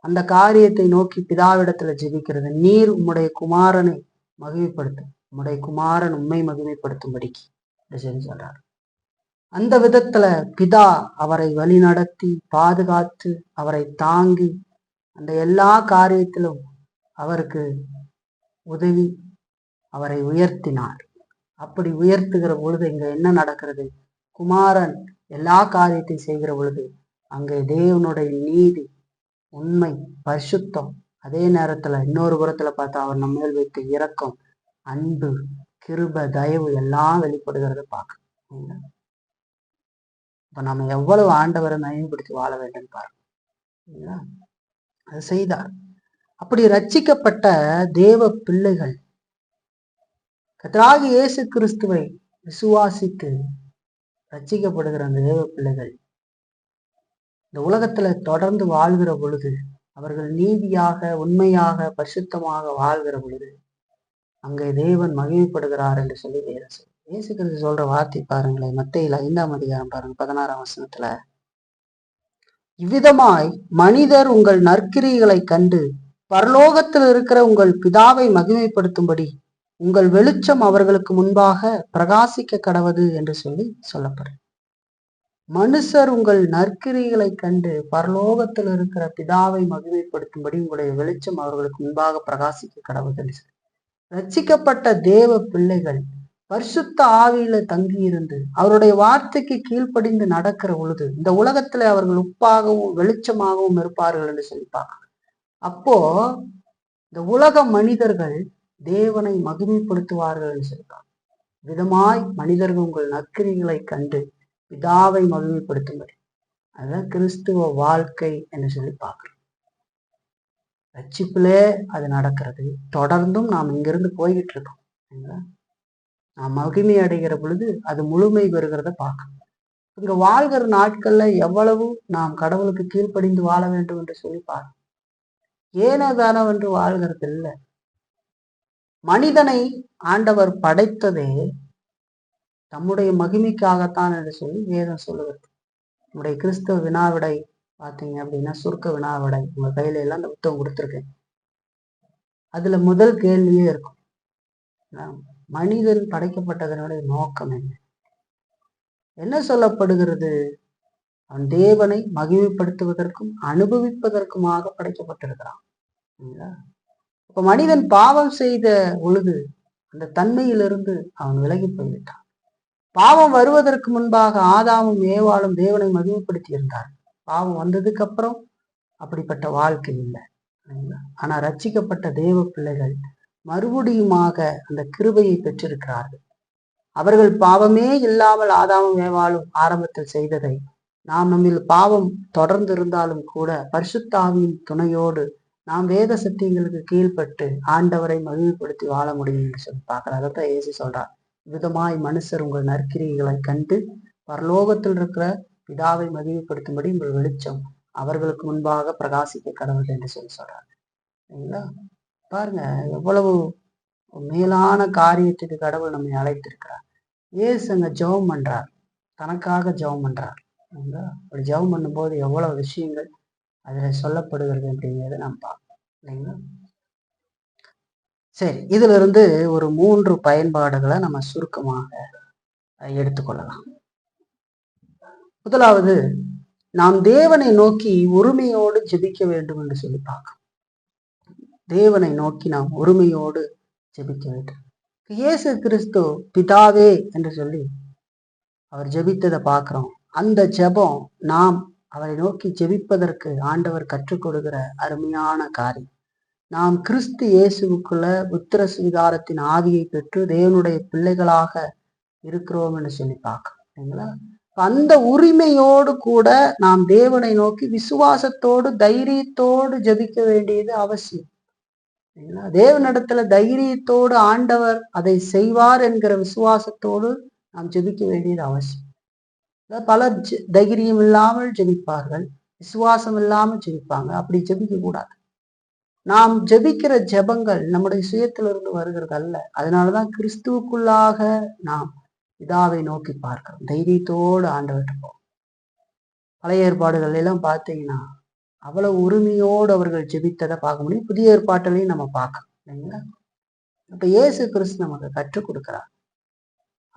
அந்த காரியத்தை நோக்கி பிதாவிடத்துல ஜெபிக்கிறது. நீர் உம்முடைய குமாரனை மகிமைப்படுத்தும், உம்முடைய குமாரன் உண்மை மகிமைப்படுத்தும்படிக்கு சொல்றார். அந்த விதத்துல பிதா அவரை வழி நடத்தி பாதுகாத்து அவரை தாங்கி அந்த எல்லா காரியத்திலும் அவருக்கு உதவி அவரை உயர்த்தினார். அப்படி உயர்த்துகிற பொழுது இங்க என்ன நடக்கிறது? குமாரன் எல்லா காரியத்தையும் செய்கிற பொழுது அங்கே தேவனுடைய நீதி, உண்மை, பரிசுத்தம், அதே நேரத்துல இன்னொரு புறத்துல பார்த்தா அவர் நம்ம மேல் வைத்த இரக்கம், அன்பு, கிருப, தயவு எல்லாம் வெளிப்படுகிறத பார்க்கணும். இப்ப நம்ம எவ்வளவு ஆண்டவரை மகிமைப்படுத்தி வாழ வேண்டும் பாருங்க. அது செய்தார். அப்படி ரட்சிக்கப்பட்ட தேவ பிள்ளைகள் கர்த்தராகிய இயேசு கிறிஸ்துவை விசுவாசித்து ரட்சிக்கப்படுகிற அந்த தேவ பிள்ளைகள் இந்த உலகத்துல தொடர்ந்து வாழ்கிற பொழுது, அவர்கள் நீதியாக, உண்மையாக, பரிசுத்தமாக வாழ்கிற பொழுது அங்கே தேவன் மகிமைப்படுகிறார் என்று சொல்லி வேதம் சொல்லுது. இயேசு கிறிஸ்து சொல்ற வார்த்தை பாருங்களேன், மத்தேயுல 5ஆம் அதிகாரம் பாருங்க, 16ஆம் வசனத்துல, இவ்விதமாய் மனிதர் உங்கள் நற்கிரியைகளை கண்டு பரலோகத்தில் இருக்கிற உங்கள் பிதாவை மகிமைப்படுத்தும்படி உங்கள் வெளிச்சம் அவர்களுக்கு முன்பாக பிரகாசிக்க கடவது என்று சொல்லி சொல்லப்படுது. மனுஷர் உங்கள் நற்கிரிகளை கண்டு பரலோகத்தில் இருக்கிற பிதாவை மகிமைப்படுத்தும்படி உங்களுடைய வெளிச்சம் அவர்களுக்கு முன்பாக பிரகாசிக்க கடவுள். ரட்சிக்கப்பட்ட தேவ பிள்ளைகள் பரிசுத்த ஆவியில தங்கியிருந்து அவருடைய வார்த்தைக்கு கீழ்ப்படிந்து நடக்கிற பொழுது இந்த உலகத்துல அவர்கள் உப்பாகவும் வெளிச்சமாகவும் இருப்பார்கள் என்று சொல்லிப்பாங்க. அப்போ இந்த உலக மனிதர்கள் தேவனை மகிமைப்படுத்துவார்கள் என்று சொல்லிப்பாங்க. விதமாய் மனிதர்கள் உங்கள் நற்கிரிகளை கண்டு பிதாவை மகிமைப்படுத்தும்படி, அதுதான் கிறிஸ்துவ வாழ்க்கை என்று சொல்லி பார்க்கிறோம். ரட்சிப்பிலே அது நடக்கிறது. தொடர்ந்தும் நாம் இங்கிருந்து போய்கிட்டு இருக்கோம். நாம் மகிமை அடைகிற பொழுது அது முழுமை பெறுகிறத பார்க்கணும். இங்க வாழ்கிற நாட்கள்ல எவ்வளவு நாம் கடவுளுக்கு கீழ்ப்படிந்து வாழ வேண்டும் என்று சொல்லி பார்க்கணும். ஏனோதானோ என்று வாழ்கிறது இல்லை. மனிதனை ஆண்டவர் படைத்ததே தம்முடைய மகிமைக்காகத்தான் என்று சொல்லி வேதம் சொல்லுகிறது. நம்முடைய கிறிஸ்தவ வினாவிடை பார்த்தீங்க அப்படின்னா, சுருக்க வினாவிடை உங்க கையில எல்லாம் அந்த புத்தகம் கொடுத்துருக்கேன். அதுல முதல் கேள்வியே இருக்கும், மனிதன் படைக்கப்பட்டதனுடைய நோக்கம் என்ன? என்ன சொல்லப்படுகிறது? அவன் தேவனை மகிமைப்படுத்துவதற்கும் அனுபவிப்பதற்குமாக படைக்கப்பட்டிருக்கிறான். இப்ப மனிதன் பாவம் செய்த பொழுது அந்த தன்மையிலிருந்து அவன் விலகி போய்விட்டான். பாவம் வருவதற்கு முன்பாக ஆதாமும் ஏவாளும் தேவனை மகிமைப்படுத்தி இருந்தார். பாவம் வந்ததுக்கு அப்புறம் அப்படிப்பட்ட வாழ்க்கை இல்லை. ஆனா ரட்சிக்கப்பட்ட தேவ பிள்ளைகள் மறுபடியுமாக அந்த கிருபையை பெற்றிருக்கிறார்கள். அவர்கள் பாவமே இல்லாமல் ஆதாமும் ஏவாளும் ஆரம்பத்தில் செய்ததை நாம் நம்மில் பாவம் தொடர்ந்து இருந்தாலும் கூட பரிசுத்த ஆவியின் துணையோடு நாம் வேத சத்தியங்களுக்கு கீழ்பட்டு ஆண்டவரை மகிமைப்படுத்தி வாழ முடியும் என்று சொல்லி பார்க்கிறோம். அதைத்தான் இயேசு சொல்றார், விதமாய் மனுஷர் உங்கள் நற்கிரிகளை கண்டு பரலோகத்தில் இருக்கிற பிதாவை மகிமைப்படுத்தும்படி உங்கள் வெளிச்சம் அவர்களுக்கு முன்பாக பிரகாசிக்க கடவுள் என்று சொல்லி சொல்றாரு. சரிங்களா? பாருங்க எவ்வளவு மேலான காரியத்துக்கு கடவுள் நம்மை அழைத்திருக்கிறார். இயேசு அங்க ஜெபம் பண்றார், தனக்காக ஜெபம் பண்றார். அப்படி ஜெபம் பண்ணும்போது எவ்வளவு விஷயங்கள் அதுல சொல்லப்படுகிறது அப்படிங்கிறத நாம் பார்ப்போம். இல்லைங்களா? சரி, இதுல இருந்து ஒரு 3 பயன்பாடுகளை நம்ம சுருக்கமாக எடுத்துக்கொள்ளலாம். முதலாவது, நாம் தேவனை நோக்கி உரிமையோடு ஜெபிக்க வேண்டும் என்று சொல்லி பார்க்கணும். தேவனை நோக்கி நாம் உரிமையோடு ஜெபிக்க வேண்டும். இயேசு கிறிஸ்து பிதாவே என்று சொல்லி அவர் ஜெபித்ததை பார்க்கிறோம். அந்த ஜெபம் நாம் அவரை நோக்கி ஜெபிப்பதற்கு ஆண்டவர் கற்றுக் கொடுக்கிற அருமையான காரியம். நாம் கிறிஸ்து இயேசுவுக்குள்ள உத்திர சுவிகாரத்தின் ஆவியை பெற்று தேவனுடைய பிள்ளைகளாக இருக்கிறோம் என்று சொல்லி பார்க்கறீங்களா? அந்த உரிமையோடு கூட நாம் தேவனை நோக்கி விசுவாசத்தோடு தைரியத்தோடு ஜெபிக்க வேண்டியது அவசியம். தேவனிடத்துல தைரியத்தோடு ஆண்டவர் அதை செய்வார் என்கிற விசுவாசத்தோடு நாம் ஜெபிக்க வேண்டியது அவசியம். பல தைரியம் இல்லாமல் ஜெபிப்பார்கள், விசுவாசம் இல்லாமல் ஜெபிப்பாங்க. அப்படி ஜெபிக்க கூடாது. நாம் ஜெபிக்கிற ஜெபங்கள் நம்முடைய சுயத்திலிருந்து வருகிறது அல்ல. அதனாலதான் கிறிஸ்துவுக்குள்ளாக நாம் பிதாவை நோக்கி பார்க்கிறோம். தைரியத்தோடு ஆண்டவர்கிட்ட போவோம். பழைய ஏற்பாடுகள் எல்லாம் பார்த்தீங்கன்னா அவ்வளவு உரிமையோடு அவர்கள் ஜெபித்ததை பார்க்க முடியும். புதிய ஏற்பாட்டிலையும் நம்ம பார்க்கணும். இல்லைங்களா? அப்ப இயேசு கிறிஸ்து நமக்கு கற்றுக் கொடுக்கிறார்.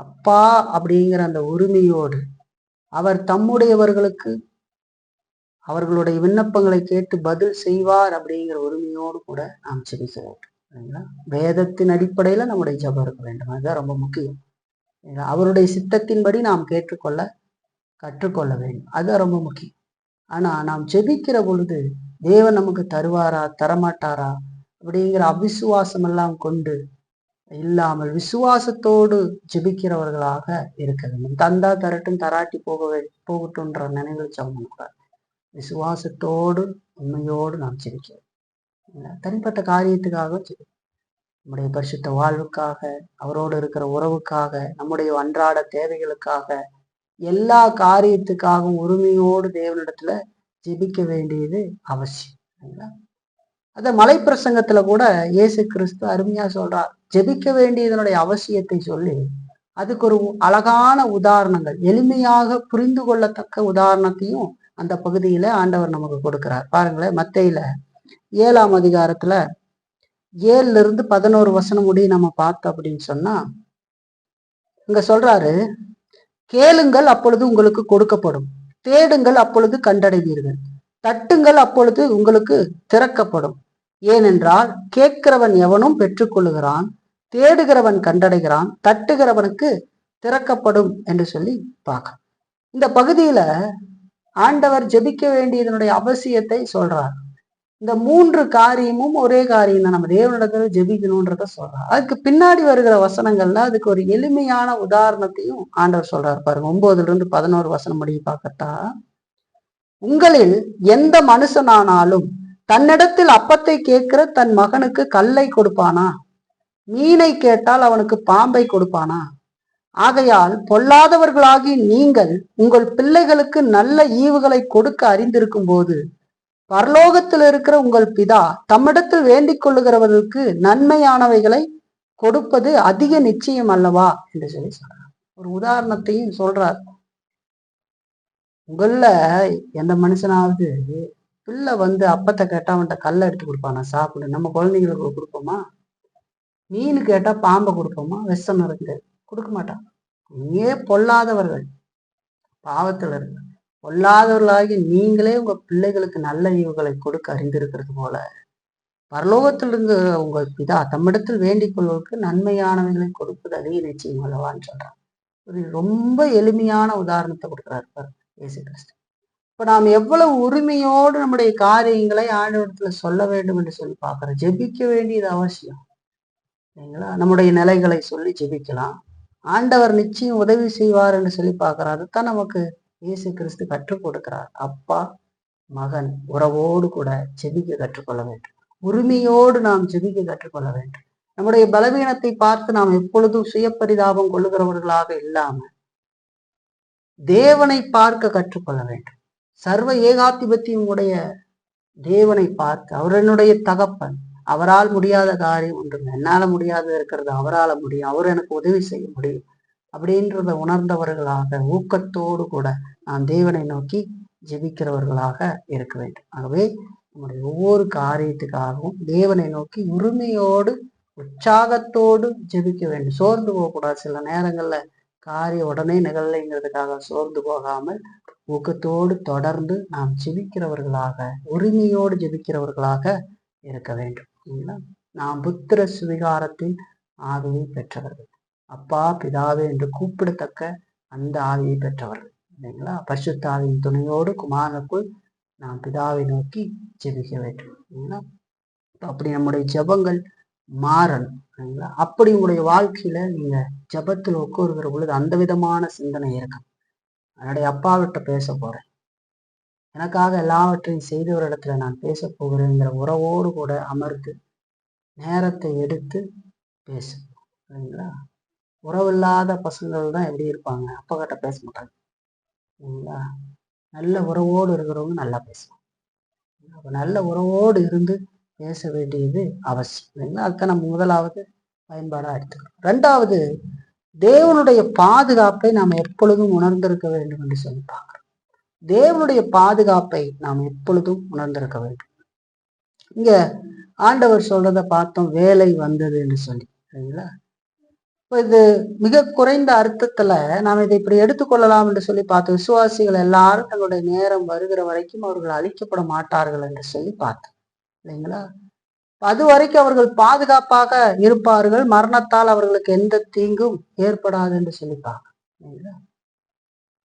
அப்பா அப்படிங்கிற அந்த உரிமையோடு அவர் தம்முடையவர்களுக்கு அவர்களுடைய விண்ணப்பங்களை கேட்டு பதில் செய்வார் அப்படிங்கிற உரிமையோடு கூட நாம் ஜெபிக்க வேண்டும். இல்லைங்களா? வேதத்தின் அடிப்படையில நம்முடைய ஜெபம் இருக்க வேண்டும். அதுதான் ரொம்ப முக்கியம். அவருடைய சித்தத்தின்படி நாம் கற்றுக்கொள்ள வேண்டும். அதுதான் ரொம்ப முக்கியம். ஆனா நாம் ஜெபிக்கிற பொழுது தேவன் நமக்கு தருவாரா தரமாட்டாரா அப்படிங்கிற அவிசுவாசம் எல்லாம் கொண்டு இல்லாமல் விசுவாசத்தோடு ஜெபிக்கிறவர்களாக இருக்க வேண்டும். தந்தா தரட்டும் தராட்டி போகட்டும்ன்ற நினைவில் ஜெபம் பண்ணக்கூடாது. விசுவாசத்தோடு உண்மையோடு நாம் ஜெபிக்கிறோம். தனிப்பட்ட காரியத்துக்காக நம்முடைய பரிசுத்த வாழ்வுக்காக, அவரோடு இருக்கிற உறவுக்காக, நம்முடைய அன்றாட தேவைகளுக்காக, எல்லா காரியத்துக்காகவும் உரிமையோடு தேவனிடத்துல ஜெபிக்க வேண்டியது அவசியம். அத மலை பிரசங்கத்துல கூட இயேசு கிறிஸ்து அருமையா சொல்றார். ஜெபிக்க வேண்டியதனுடைய அவசியத்தை சொல்லி அதுக்கு ஒரு அழகான உதாரணங்கள், எளிமையாக புரிந்து கொள்ளத்தக்க உதாரணத்தையும் அந்த பகுதியில ஆண்டவர் நமக்கு கொடுக்கிறார். பாருங்களேன், மத்தேயுல 7ஆம் அதிகாரத்துல 7-11 வசனம் முடிய நம்ம பார்த்தோம் அப்படின்னு சொன்னா, இங்க சொல்றாரு, கேளுங்கள் அப்பொழுது உங்களுக்கு கொடுக்கப்படும், தேடுங்கள் அப்பொழுது கண்டடைவீர்கள், தட்டுங்கள் அப்பொழுது உங்களுக்கு திறக்கப்படும். ஏனென்றால் கேட்கிறவன் எவனும் பெற்றுக்கொள்ளுகிறான், தேடுகிறவன் கண்டடைகிறான், தட்டுகிறவனுக்கு திறக்கப்படும் என்று சொல்லி பார்க்க. இந்த பகுதியில ஆண்டவர் ஜெபிக்க வேண்டியதனுடைய அவசியத்தை சொல்றார். இந்த 3 காரியமும் ஒரே காரியம் தான், நம்ம தேவனிடத்துல ஜெபிக்கணும்ன்றத சொல்றார். அதுக்கு பின்னாடி வருகிற வசனங்கள்ல அதுக்கு ஒரு எளிமையான உதாரணத்தையும் ஆண்டவர் சொல்றாரு. பாருங்க, 9-11 வசனம் படி பார்க்கட்டா, உங்களில் எந்த மனுஷனானாலும் தன்னிடத்தில் அப்பத்தை கேட்கிற தன் மகனுக்கு கல்லை கொடுப்பானா? மீனை கேட்டால் அவனுக்கு பாம்பை கொடுப்பானா? ஆகையால் பொல்லாதவர்களாகி நீங்கள் உங்கள் பிள்ளைகளுக்கு நல்ல ஈவுகளை கொடுக்க அறிந்திருக்கும் போது பரலோகத்தில் இருக்கிற உங்கள் பிதா தம்மிடத்தில் வேண்டிக் கொள்ளுகிறவர்களுக்கு நன்மையானவைகளை கொடுப்பது அதிக நிச்சயம் அல்லவா என்று சொல்லி சொல்றார். ஒரு உதாரணத்தையும் சொல்றார். உங்கள எந்த மனுஷனாவது பிள்ளை அப்பத்தை கேட்டா அவன்கிட்ட கல்லை எடுத்து கொடுப்பானா? சாப்பிடு. நம்ம குழந்தைங்களுக்கு கொடுப்போமா? மீன் கேட்டா பாம்பை கொடுப்போமா? விஷம் இருக்கு கொடுக்க மாட்டான். நீயே பொல்லாதவர்கள், பாவத்தில் இருக்கு பொல்லாதவர்களாகி நீங்களே உங்க பிள்ளைகளுக்கு நல்ல ஈவுகளை கொடுக்க அறிந்திருக்கிறது போல பரலோகத்திலிருந்து உங்கள் பிதா தம்மிடத்தில் வேண்டிக் கொள்வதற்கு நன்மையானவைகளை கொடுப்பது அதிக நிச்சயம் அல்லவான்னு சொல்றான். ஒரு ரொம்ப எளிமையான உதாரணத்தை கொடுக்குறாரு இயேசு கிறிஸ்து. இப்ப நாம் எவ்வளவு உரிமையோடு நம்முடைய காரியங்களை ஆண்டவரிடத்துல சொல்ல வேண்டும் என்று சொல்லி பார்க்கிறோம். ஜெபிக்க வேண்டியது அவசியம் இல்லைங்களா? நம்முடைய நிலைகளை சொல்லி ஜெபிக்கலாம். ஆண்டவர் நிச்சயம் உதவி செய்வார் என்று சொல்லி பார்க்கிறார். அதுதான் நமக்கு இயேசு கிறிஸ்து கற்றுக் கொடுக்கிறார். அப்பா மகன் உறவோடு கூட ஜெபிக்க கற்றுக்கொள்ள வேண்டும். உரிமையோடு நாம் ஜெபிக்க கற்றுக்கொள்ள வேண்டும். நம்முடைய பலவீனத்தை பார்த்து நாம் எப்பொழுதும் சுயப்பரிதாபம் கொள்ளுகிறவர்களாக இல்லாம தேவனை பார்க்க கற்றுக்கொள்ள வேண்டும். சர்வ ஏகாதிபத்தியம் உடைய தேவனை பார்த்து, அவர் என்னுடைய தகப்பன், அவரால் முடியாத காரியம் ஒன்றும் என்னால முடியாது இருக்கிறது அவரால் முடியும், அவர் எனக்கு உதவி செய்ய முடியும் அப்படின்றத உணர்ந்தவர்களாக ஊக்கத்தோடு கூட நாம் தேவனை நோக்கி ஜெபிக்கிறவர்களாக இருக்க வேண்டும். ஆகவே நம்முடைய ஒவ்வொரு காரியத்துக்காகவும் தேவனை நோக்கி உரிமையோடு உற்சாகத்தோடு ஜெபிக்க வேண்டும். சோர்ந்து போகக்கூடாது. சில நேரங்கள்ல காரியம் உடனே நிகழலைங்கிறதுக்காக சோர்ந்து போகாமல் ஊக்கத்தோடு தொடர்ந்து நாம் ஜெபிக்கிறவர்களாக, உரிமையோடு ஜெபிக்கிறவர்களாக இருக்க வேண்டும். நாம் புத்திர சுவிகாரத்தின் ஆவியை பெற்றவர்கள், அப்பா பிதாவே என்று கூப்பிடத்தக்க அந்த ஆவியை பெற்றவர்கள் இல்லைங்களா? பரிசுத்த ஆவியின் துணையோடு குமாரனுக்குள் நாம் பிதாவை நோக்கி ஜெபிக்க வேண்டும் இல்லைங்களா? அப்படி நம்முடைய ஜெபங்கள் மாறணும் இல்லைங்களா? அப்படி உங்களுடைய வாழ்க்கையில நீங்க ஜெபத்தில் உட்காருகிற பொழுது அந்த விதமான சிந்தனை இருக்கும். என்னுடைய அப்பாவிட்ட பேச போறேன், எனக்காக எல்லாவற்றையும் செய்தவரிடத்துல நான் பேச போகிறேங்கிற உறவோடு கூட அமர்ந்து நேரத்தை எடுத்து பேசு இல்லைங்களா? உறவில்லாத பசங்கள் தான் எப்படி இருப்பாங்க? அப்பா கிட்ட பேச மாட்டாங்க இல்லைங்களா? நல்ல உறவோடு இருக்கிறவங்க நல்லா பேசுவாங்க. அப்ப நல்ல உறவோடு இருந்து பேச வேண்டியது அவசியம் இல்லைங்களா? அதுதான் நம்ம முதலாவது பயன்பாடா எடுத்துக்கிறோம். ரெண்டாவது, தேவனுடைய பாதுகாப்பை நாம் எப்பொழுதும் உணர்ந்திருக்க வேண்டும் என்று சொல்லி பார்க்கிறோம். தேவனுடைய பாதுகாப்பை நாம் எப்பொழுதும் உணர்ந்திருக்க வேண்டும். இங்க ஆண்டவர் சொல்றத பார்த்தோம், வேலை வந்தது என்று சொல்லி சரிங்களா? இப்போ இது மிக குறைந்த அர்த்தத்துல நாம் இதை இப்படி எடுத்துக்கொள்ளலாம் என்று சொல்லி பார்த்தோம். விசுவாசிகள் எல்லாரும் தங்களுடைய நேரம் வருகிற வரைக்கும் அவர்கள் அழிக்கப்பட மாட்டார்கள் என்று சொல்லி பார்த்தோம் இல்லைங்களா? அது வரைக்கும் அவர்கள் பாதுகாப்பாக இருப்பார்கள், மரணத்தால் அவர்களுக்கு எந்த தீங்கும் ஏற்படாது என்று சொல்லிப்பாங்க.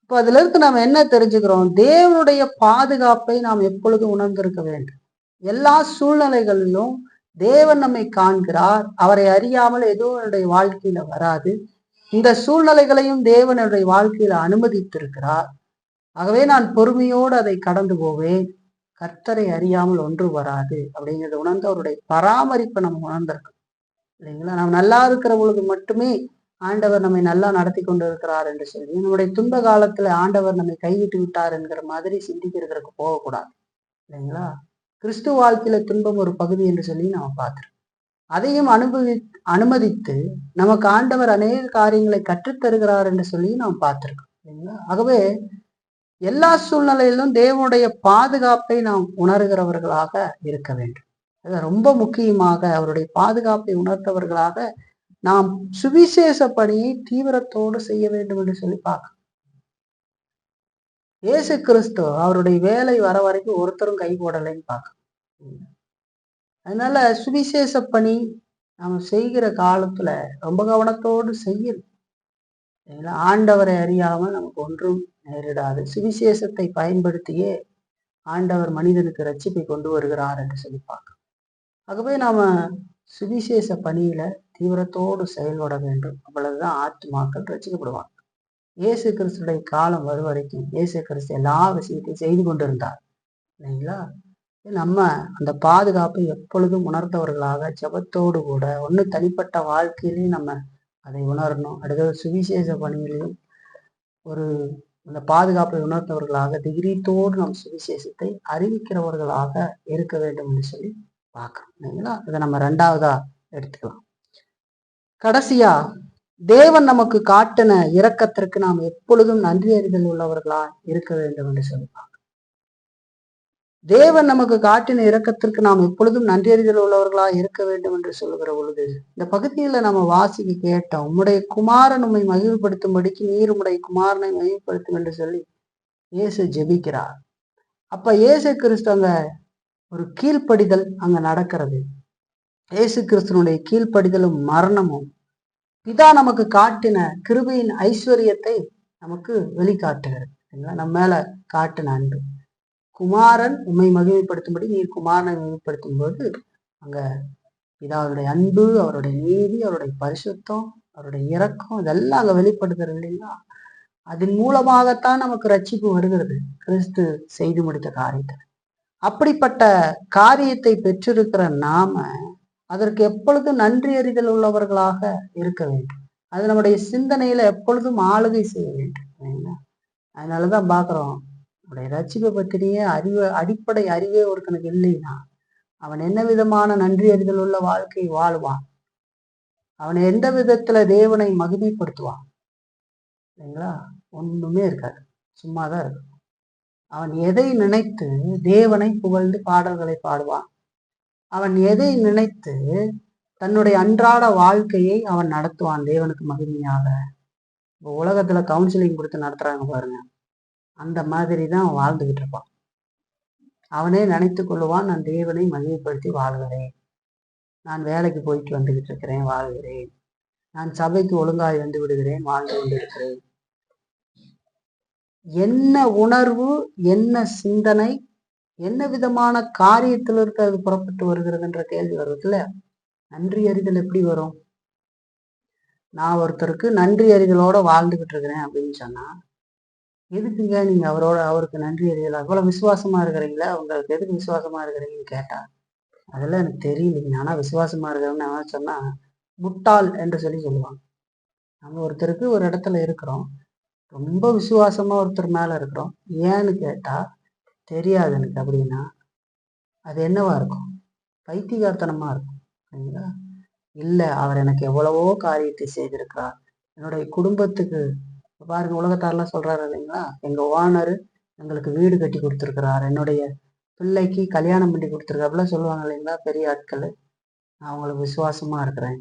இப்போ அதுல இருந்து நாம் என்ன தெரிஞ்சுக்கிறோம்? தேவனுடைய பாதுகாப்பை நாம் எப்பொழுதும் உணர்ந்திருக்க வேண்டும். எல்லா சூழ்நிலைகளிலும் தேவன் நம்மை காண்கிறார். அவரை அறியாமல் எதுவும் என்னுடைய வாழ்க்கையில வராது. இந்த சூழ்நிலைகளையும் தேவன் என்னுடைய வாழ்க்கையில அனுமதித்திருக்கிறார். ஆகவே நான் பொறுமையோடு அதை கடந்து போவேன். கர்த்தரை அறியாமல் ஒன்று வராது அப்படிங்கிறத உணர்ந்து அவருடைய பராமரிப்பை நம்ம உணர்ந்திருக்கோம். இல்லைங்களா? நாம் நல்லா இருக்கிற பொழுது மட்டுமே ஆண்டவர் நம்மை நல்லா நடத்தி கொண்டு இருக்கிறார் என்று சொல்லி, நம்முடைய துன்ப காலத்துல ஆண்டவர் நம்மை கைவிட்டு விட்டார் என்கிற மாதிரி சிந்திக்கிறதற்கு போகக்கூடாது. இல்லைங்களா? கிறிஸ்துவ வாழ்க்கையில துன்பம் ஒரு பகுதி என்று சொல்லி நாம பார்க்கிறோம். அதையும் அனுமதித்து நமக்கு ஆண்டவர் அநேக காரியங்களை கற்றுத்தருகிறார் என்று சொல்லி நாம் பார்த்திருக்கோம். இல்லைங்களா? ஆகவே எல்லா சூழ்நிலையிலும் தேவனுடைய பாதுகாப்பை நாம் உணர்கிறவர்களாக இருக்க வேண்டும். அது ரொம்ப முக்கியமாக அவருடைய பாதுகாப்பை உணர்த்தவர்களாக நாம் சுவிசேஷ பணியை தீவிரத்தோடு செய்ய வேண்டும் என்று சொல்லி பார்க்கணும். இயேசு கிறிஸ்து அவருடைய வேலை வர வரைக்கும் ஒருத்தரும் கை போடலைன்னு பார்க்கணும். அதனால சுவிசேஷ பணி நாம் செய்கிற காலத்துல ரொம்ப கவனத்தோடு செய்யணும். ஆண்டவரை அறியாமல் நமக்கு ஒன்றும் நேரிடாது. சுவிசேஷத்தை பயன்படுத்தியே ஆண்டவர் மனிதனுக்கு ரட்சிப்பை கொண்டு வருகிறார் என்று சொல்லி பார்க்கணும். ஆகவே நாம சுவிசேஷ பணியில தீவிரத்தோடு செயல்பட வேண்டும். அவ்வளவுதான் ஆத்துமாக்கள் ரட்சிக்கப்படுவாங்க. இயேசு கிறிஸ்துடைய காலம் வரும் வரைக்கும் இயேசு கிறிஸ்து எல்லா விஷயத்தையும் செய்து கொண்டிருந்தார். இல்லைங்களா? நம்ம அந்த பாதுகாப்பை எப்பொழுதும் உணர்ந்தவர்களாக ஜபத்தோடு கூட ஒண்ணு தனிப்பட்ட வாழ்க்கையிலையும் நம்ம அதை உணரணும். அடுத்தது சுவிசேஷ பணியிலையும் ஒரு அந்த பாதுகாப்பை உணர்ந்தவர்களாக தைரியத்தோடு நம் சுவிசேஷத்தை அறிவிக்கிறவர்களாக இருக்க வேண்டும் என்று சொல்லி பார்க்கணும். இல்லைங்களா? இதை நம்ம ரெண்டாவதா எடுத்துக்கலாம். கடைசியா தேவன் நமக்கு காட்டின இரக்கத்திற்கு நாம் எப்பொழுதும் நன்றி அறிதல் உள்ளவர்களா இருக்க வேண்டும் என்று சொல்லுவாங்க. தேவன் நமக்கு காட்டின இரக்கத்திற்கு நாம் எப்பொழுதும் நன்றி அறிதல் உள்ளவர்களா இருக்க வேண்டும் என்று சொல்லுகிற பொழுது இந்த பகுதியில நம்ம வாசிக்க கேட்டோம். உம்முடைய குமாரன் உம்மை மகிழ்வுபடுத்தும்படிக்கு நீர் உம்முடைய குமாரனை மகிழ்வுபடுத்தும் என்று சொல்லி இயேசு ஜெபிக்கிறார். அப்ப இயேசு கிறிஸ்து அங்க ஒரு கீழ்ப்படிதல் அங்க நடக்கிறது. இயேசு கிறிஸ்துனுடைய கீழ்ப்படிதலும் மரணமும் பிதா நமக்கு காட்டின கிருபையின் ஐஸ்வர்யத்தை நமக்கு வெளிக்காட்டுகிறது. நம்ம மேல காட்டின அன்பு. குமாரன் உம்மை மகிமைப்படுத்தும்படி நீர் குமாரனை மகிமைப்படுத்தும் போது அங்க பிதாவுடைய அன்பு, அவருடைய நீதி, அவருடைய பரிசுத்தம், அவருடைய இரக்கம் இதெல்லாம் அங்க வெளிப்படுத்துறது இல்லைங்களா? அதன் மூலமாகத்தான் நமக்கு ரட்சிப்பு வருகிறது, கிறிஸ்து செய்து முடித்த காரியத்தில். அப்படிப்பட்ட காரியத்தை பெற்றிருக்கிற நாம அதற்கு எப்பொழுதும் நன்றி அறிதல் உள்ளவர்களாக இருக்க வேண்டும். அது நம்முடைய சிந்தனையில எப்பொழுதும் ஆளுகை செய்ய வேண்டும். அதனாலதான் பாக்குறோம், நம்முடைய ரட்சிப்பை பற்றிய அடிப்படை அறிவே ஒருத்தனுக்கு இல்லைன்னா அவன் என்ன விதமான நன்றி அறிதல் உள்ள வாழ்க்கை வாழ்வான்? அவன் எந்த விதத்துல தேவனை மகிமைப்படுத்துவான்? இல்லைங்களா? ஒண்ணுமே இருக்காது, சும்மாதான் இருக்கும். அவன் எதை நினைத்து தேவனை புகழ்ந்து பாடல்களை பாடுவான்? அவன் எதை நினைத்து தன்னுடைய அன்றாட வாழ்க்கையை அவன் நடத்துவான் தேவனுக்கு மகிமையாக? இப்போ உலகத்துல கவுன்சிலிங் கொடுத்து நடத்துறாங்க பாருங்க, அந்த மாதிரி தான் அவன் வாழ்ந்துகிட்டு இருப்பான். அவனே நினைத்து கொள்ளுவான், நான் தேவனை மகிமைப்படுத்தி வாழ்கிறேன், நான் வேலைக்கு போயிட்டு வந்துகிட்டு இருக்கிறேன், வாழ்கிறேன், நான் சபைக்கு ஒழுங்காய் வந்து விடுகிறேன், வாழ்ந்து கொண்டிருக்கிறேன். என்ன உணர்வு, என்ன சிந்தனை, என்ன விதமான காரியத்திலிருந்து அது புறப்பட்டு வருகிறதுன்ற கேள்வி வருவதில்ல. நன்றி அறிதல் எப்படி வரும்? நான் ஒருத்தருக்கு நன்றி அறிதலோட வாழ்ந்துகிட்டு இருக்கிறேன் அப்படின்னு சொன்னா, எதுக்குங்க நீங்க அவருக்கு நன்றி அறிதல்? அவ்வளவு விசுவாசமா இருக்கிறீங்களா? உங்களுக்கு எதுக்கு விசுவாசமா இருக்கிறீங்கன்னு கேட்டா, அதெல்லாம் எனக்கு தெரியலைங்க, ஆனா விசுவாசமா இருக்கிறேன்னு சொன்னா முட்டாள் என்று சொல்லி சொல்லுவாங்க. நம்ம ஒருத்தருக்கு ஒரு இடத்துல இருக்கிறோம், ரொம்ப விசுவாசமா ஒருத்தர் மேல இருக்கிறோம், ஏன்னு கேட்டா தெரியாது எனக்கு அப்படின்னா அது என்னவா இருக்கும்? பைத்தியகார்த்தனமா இருக்கும். சரிங்களா? இல்ல, அவர் எனக்கு எவ்வளவோ காரியத்தை செய்திருக்கிறார், என்னுடைய குடும்பத்துக்கு பாருங்க, உலகத்தாரெல்லாம் சொல்றாரு இல்லைங்களா, எங்க ஓனர் எங்களுக்கு வீடு கட்டி கொடுத்துருக்கிறார், என்னுடைய பிள்ளைக்கு கல்யாணம் பண்ணி கொடுத்துருக்காரு அப்படிலாம் சொல்லுவாங்க இல்லைங்களா பெரிய ஆட்கள். நான் அவங்களுக்கு விசுவாசமா இருக்கிறேன்,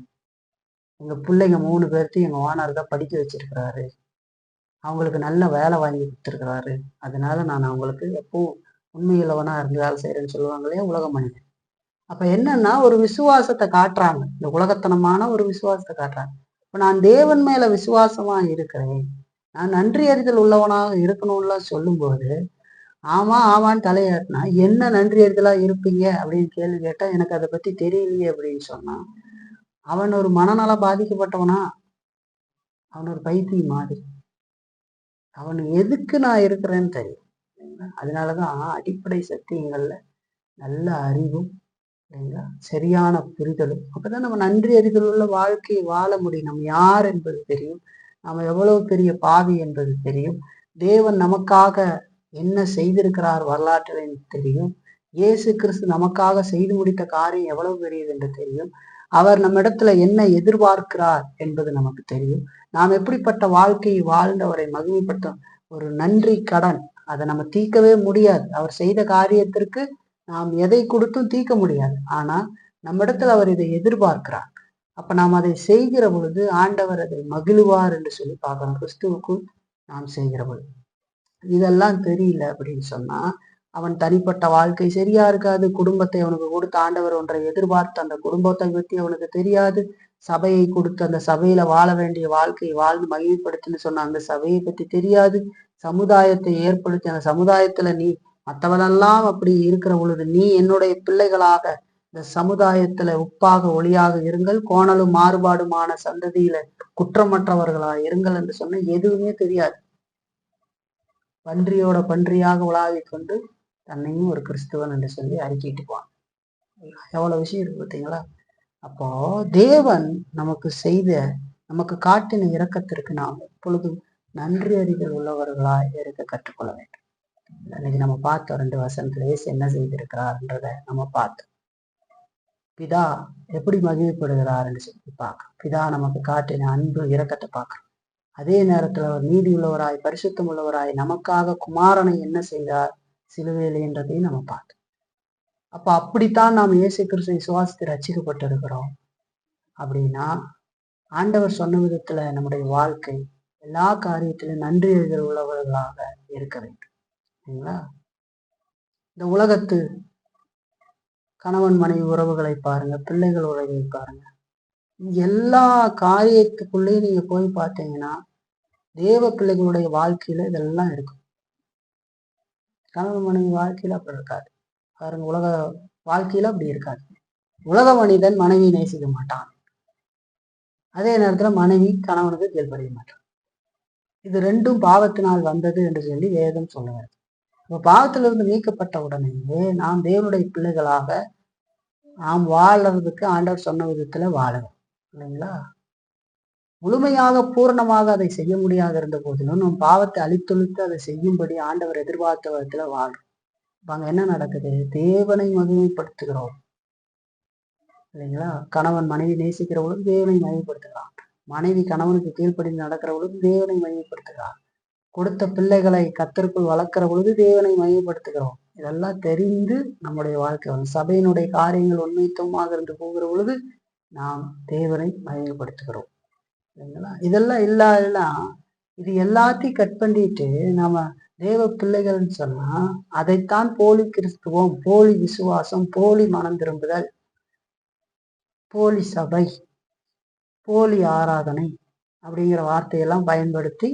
எங்க பிள்ளைங்க 3 பேர்த்தையும் எங்க ஓனர் தான் படிக்க வச்சிருக்கிறாரு, அவங்களுக்கு நல்ல வேலை வாங்கி கொடுத்துருக்கிறாரு, அதனால நான் அவங்களுக்கு எப்பவும் உண்மையுள்ளவனா இருந்து வேலை செய்யறேன்னு சொல்லுவாங்களே உலக மனிதன். அப்ப என்னன்னா ஒரு விசுவாசத்தை காட்டுறாங்க, இந்த உலகத்தனமான ஒரு விசுவாசத்தை காட்டுறாங்க. இப்ப நான் தேவன் மேல விசுவாசமா இருக்கிறேன், நான் நன்றி அறிதல் உள்ளவனாக இருக்கணும்லாம் சொல்லும்போது ஆமா ஆமான்னு தலையாட்டினா என்ன நன்றி அறிதலா இருப்பீங்க அப்படின்னு கேள்வி கேட்டா எனக்கு அதை பத்தி தெரியலையே அப்படின்னு சொன்னா அவன் ஒரு மனநல பாதிக்கப்பட்டவனா? அவன் ஒரு பைத்தியம் மாதிரி. அவன் எதுக்கு நான் இருக்கிறேன்னு தெரியும். அதனாலதான் அடிப்படை சத்தியங்கள்ல நல்ல அறிவும் இல்லைங்களா? சரியான புரிதலும். அப்பதான் நம்ம நன்றி அறிதல் உள்ள வாழ்க்கையை வாழ முடியும். நம்ம யார் என்பது தெரியும். நம்ம எவ்வளவு பெரிய பாவி என்பது தெரியும். தேவன் நமக்காக என்ன செய்திருக்கிறார் வரலாற்றில் என்று தெரியும். இயேசு கிறிஸ்து நமக்காக செய்து முடித்த காரியம் எவ்வளவு பெரியது என்று தெரியும். அவர் நம்மிடத்துல என்ன எதிர்பார்க்கிறார் என்பது நமக்கு தெரியும். நாம் எப்படிப்பட்ட வாழ்க்கையை வாழ்ந்து அவரை மகிமைப்படுத்த ஒரு நன்றி கடன் அதை நம்ம தீர்க்கவே முடியாது. அவர் செய்த காரியத்திற்கு நாம் எதை கொடுத்தும் தீர்க்க முடியாது. ஆனா நம்மிடத்துல அவர் இதை எதிர்பார்க்கிறார். அப்ப நாம் அதை செய்கிற பொழுது ஆண்டவர் அதை மகிழ்வார் என்று சொல்லி பார்க்கிறோம். கிறிஸ்துவுக்குள் நாம் செய்கிற பொழுது இதெல்லாம் தெரியல அப்படின்னு சொன்னா அவன் தனிப்பட்ட வாழ்க்கை சரியா இருக்காது. குடும்பத்தை அவனுக்கு கொடுத்த ஆண்டவர் ஒன்றை எதிர்பார்த்து அந்த குடும்பத்தை பத்தி அவனுக்கு தெரியாது. சபையை கொடுத்து அந்த சபையில வாழ வேண்டிய வாழ்க்கையை வாழ்ந்து மகிழ்ப்படுத்துன்னு சொன்ன அந்த சபையை பத்தி தெரியாது. சமுதாயத்தை ஏற்படுத்தி அந்த சமுதாயத்துல நீ மற்றவனெல்லாம் அப்படி இருக்கிற பொழுது நீ என்னுடைய பிள்ளைகளாக இந்த சமுதாயத்துல உப்பாக ஒளியாக இருங்கள், கோணலும் மாறுபாடுமான சந்ததியில குற்றமற்றவர்களா இருங்கள் என்று சொன்ன எதுவுமே தெரியாது. பன்றியோட பன்றியாக உலாவி கொண்டு தன்னையும் ஒரு கிறிஸ்துவன் என்று சொல்லி அறிக்கிட்டு போவான். எவ்வளவு விஷயம் இருக்கு பார்த்தீங்களா? அப்போ தேவன் நமக்கு காட்டின இரக்கத்திற்கு நாம் எப்பொழுதும் நன்றி அறிதல் உள்ளவர்களாய் இருக்க கற்றுக்கொள்ள வேண்டும். இன்னைக்கு நம்ம பார்த்தோம் 2 வசனத்துல இயேசு என்ன செய்திருக்கிறார்ன்றத நம்ம பார்த்தோம். பிதா எப்படி மகிழ்ப்படுகிறார் என்று சொல்லி பார்க்கணும். பிதா நமக்கு காட்டின அன்பு இரக்கத்தை பார்க்கணும். அதே நேரத்துல அவர் நீதி உள்ளவராய் பரிசுத்தம் உள்ளவராய் நமக்காக குமாரனை என்ன செய்தார் சிலுவையில் என்றதையும் நம்ம பார்த்தோம். அப்ப அப்படித்தான் நாம் இயேசு கிறிஸ்துவை விசுவாசித்து ரட்சிக்கப்பட்டிருக்கிறோம். அப்படின்னா ஆண்டவர் சொன்ன விதத்துல நம்முடைய வாழ்க்கை எல்லா காரியத்திலும் நன்றி அறிதல் உள்ளவர்களாக இருக்க வேண்டும். சரிங்களா? இந்த உலகத்து கணவன் மனைவி உறவுகளை பாருங்க, பிள்ளைகள் உறவை பாருங்க, எல்லா காரியத்துக்குள்ளேயும் நீங்க போய் பார்த்தீங்கன்னா தேவ பிள்ளைகளுடைய வாழ்க்கையில இதெல்லாம் இருக்கும். கணவன் மனைவி வாழ்க்கையில அப்படி இருக்காது பாருங்க. உலக வாழ்க்கையில அப்படி இருக்காது. உலக மனிதன் மனைவி நேசிக்க மாட்டான். அதே நேரத்துல மனைவி கணவனுக்கு கீழ்ப்படிய மாட்டான். இது ரெண்டும் பாவத்தினால் வந்தது என்று சொல்லி வேதம் சொல்லுகிறது. இப்ப பாவத்திலிருந்து நீக்கப்பட்ட உடனேயே நாம் தேவனுடைய பிள்ளைகளாக நாம் வாழறதுக்கு ஆண்டவர் சொன்ன விதத்துல வாழணும். இல்லைங்களா? முழுமையாக பூரணமாக அதை செய்ய முடியாது இருந்த போதிலும் நம் பாவத்தை அழித்தொழித்து அதை செய்யும்படி ஆண்டவர் எதிர்பார்த்த விதத்துல வாழும். அங்க என்ன நடக்குது? தேவனை மகிமைப்படுத்துகிறோம். இல்லைங்களா? கணவன் மனைவி நேசிக்கிற பொழுது தேவனை மகிமைப்படுத்துகிறான். மனைவி கணவனுக்கு கீழ்ப்படிந்து நடக்கிற பொழுது தேவனை மகிமைப்படுத்துகிறான். கொடுத்த பிள்ளைகளை கர்த்தருக்குள் வளர்க்கிற பொழுது தேவனை மகிமைப்படுத்துகிறோம். இதெல்லாம் தெரிந்து நம்முடைய வாழ்க்கை சபையினுடைய காரியங்கள் உண்மைத்துவமாக இருந்து போகிற பொழுது நாம் தேவனை மகிமைப்படுத்துகிறோம். இல்லைங்களா? இதெல்லாம் இல்லாதெல்லாம் இது எல்லாத்தையும் கட் பண்ணிட்டு நாம தேவ பிள்ளைகள்னு சொன்னா அதைத்தான் போலி கிறிஸ்துவம், போலி விசுவாசம், போலி மனம் திரும்புதல், போலி சபை, போலி ஆராதனை அப்படிங்கிற வார்த்தையெல்லாம் பயன்படுத்தி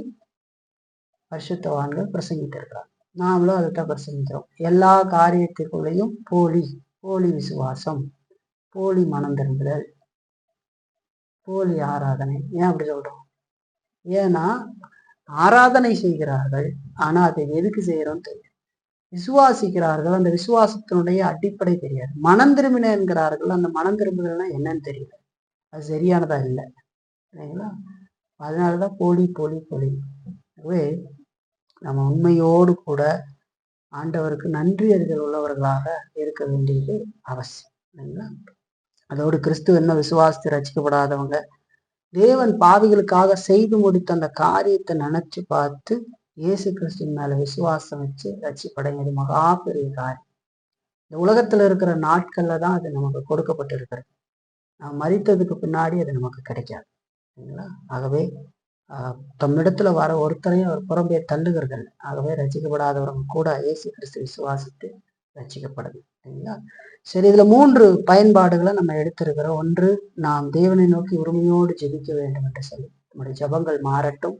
பரிசுத்தவான்கள் பிரசங்கித்திருக்கிறார். நாமளும் அதைத்தான் பிரசங்கிக்கிறோம். எல்லா காரியத்திற்குள்ளேயும் போலி, போலி விசுவாசம், போலி மனம் திரும்புதல், போலி ஆராதனை. ஏன் அப்படி சொல்றோம்? ஏன்னா ஆராதனை செய்கிறார்கள், ஆனா அதை எதுக்கு செய்யறோம் தெரியும். விசுவாசிக்கிறார்கள், அந்த விசுவாசத்தினுடைய அடிப்படை தெரியாது. மனம் திரும்பின என்கிறார்கள், அந்த மனம் திரும்புதல்னா என்னன்னு தெரியல. அது சரியானதா இல்லை. இல்லைங்களா? அதனாலதான் போலி போலி போலி. ஆகவே நம்ம உண்மையோடு கூட ஆண்டவருக்கு நன்றி அறிதல் உள்ளவர்களாக இருக்க வேண்டியது அவசியம். இல்லைங்களா? அதோடு கிறிஸ்து என்ன விசுவாசத்தை ரசிக்கப்படாதவங்க தேவன் பாவிகளுக்காக செய்து முடித்த அந்த காரியத்தை நினைச்சு பார்த்து இயேசு கிறிஸ்துவின் மேல விசுவாசம் வச்சு ரட்சிப்படைகிறது மகா பெரிய காரியம். இந்த உலகத்துல இருக்கிற நாட்கள்ல தான் அது நமக்கு கொடுக்கப்பட்டு இருக்கிறது. நாம் மரித்ததுக்கு பின்னாடி அது நமக்கு கிடைக்காது. சரிங்களா? ஆகவே தம்மிடத்துல வர ஒருத்தரையும் அவர் புறம்பே தள்ளுகிறது. ஆகவே ரசிக்கப்படாதவங்க கூட இயேசு கிறிஸ்து விசுவாசித்து ரசிக்கப்படுது. சரிங்களா? சரி, இதுல 3 பயன்பாடுகளை நம்ம எடுத்திருக்கிறோம். ஒன்று, நாம் தேவனை நோக்கி உரிமையோடு ஜெபிக்க வேண்டும் என்று சொல்லி நம்முடைய ஜபங்கள் மாறட்டும்.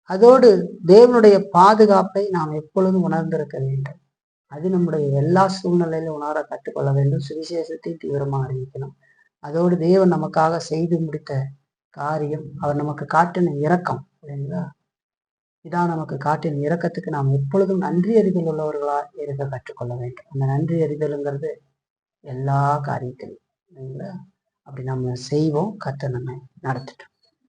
அதோடு தேவனுடைய பாதுகாப்பை நாம் எப்பொழுதும் உணர்ந்திருக்க வேண்டும். அது நம்முடைய எல்லா சூழ்நிலையிலும் உணர கற்றுக்கொள்ள வேண்டும். சுவிசேஷத்தை தீவிரமாக அறிவிக்கணும். அதோடு தேவன் நமக்காக செய்து முடித்த காரியம், அவர் நமக்கு காட்டின இரக்கம். இல்லைங்களா? இதான் நமக்கு காட்டின இரக்கத்துக்கு நாம் எப்பொழுதும் நன்றி அறிதல் உள்ளவர்களா இருக்க கற்றுக்கொள்ள வேண்டும். அந்த நன்றி அறிதலுங்கிறது எல்லா காரியத்திலும். இல்லைங்களா? அப்படி நம்ம செய்வோம். கர்த்தர் நம்மை நடத்தட்டும்.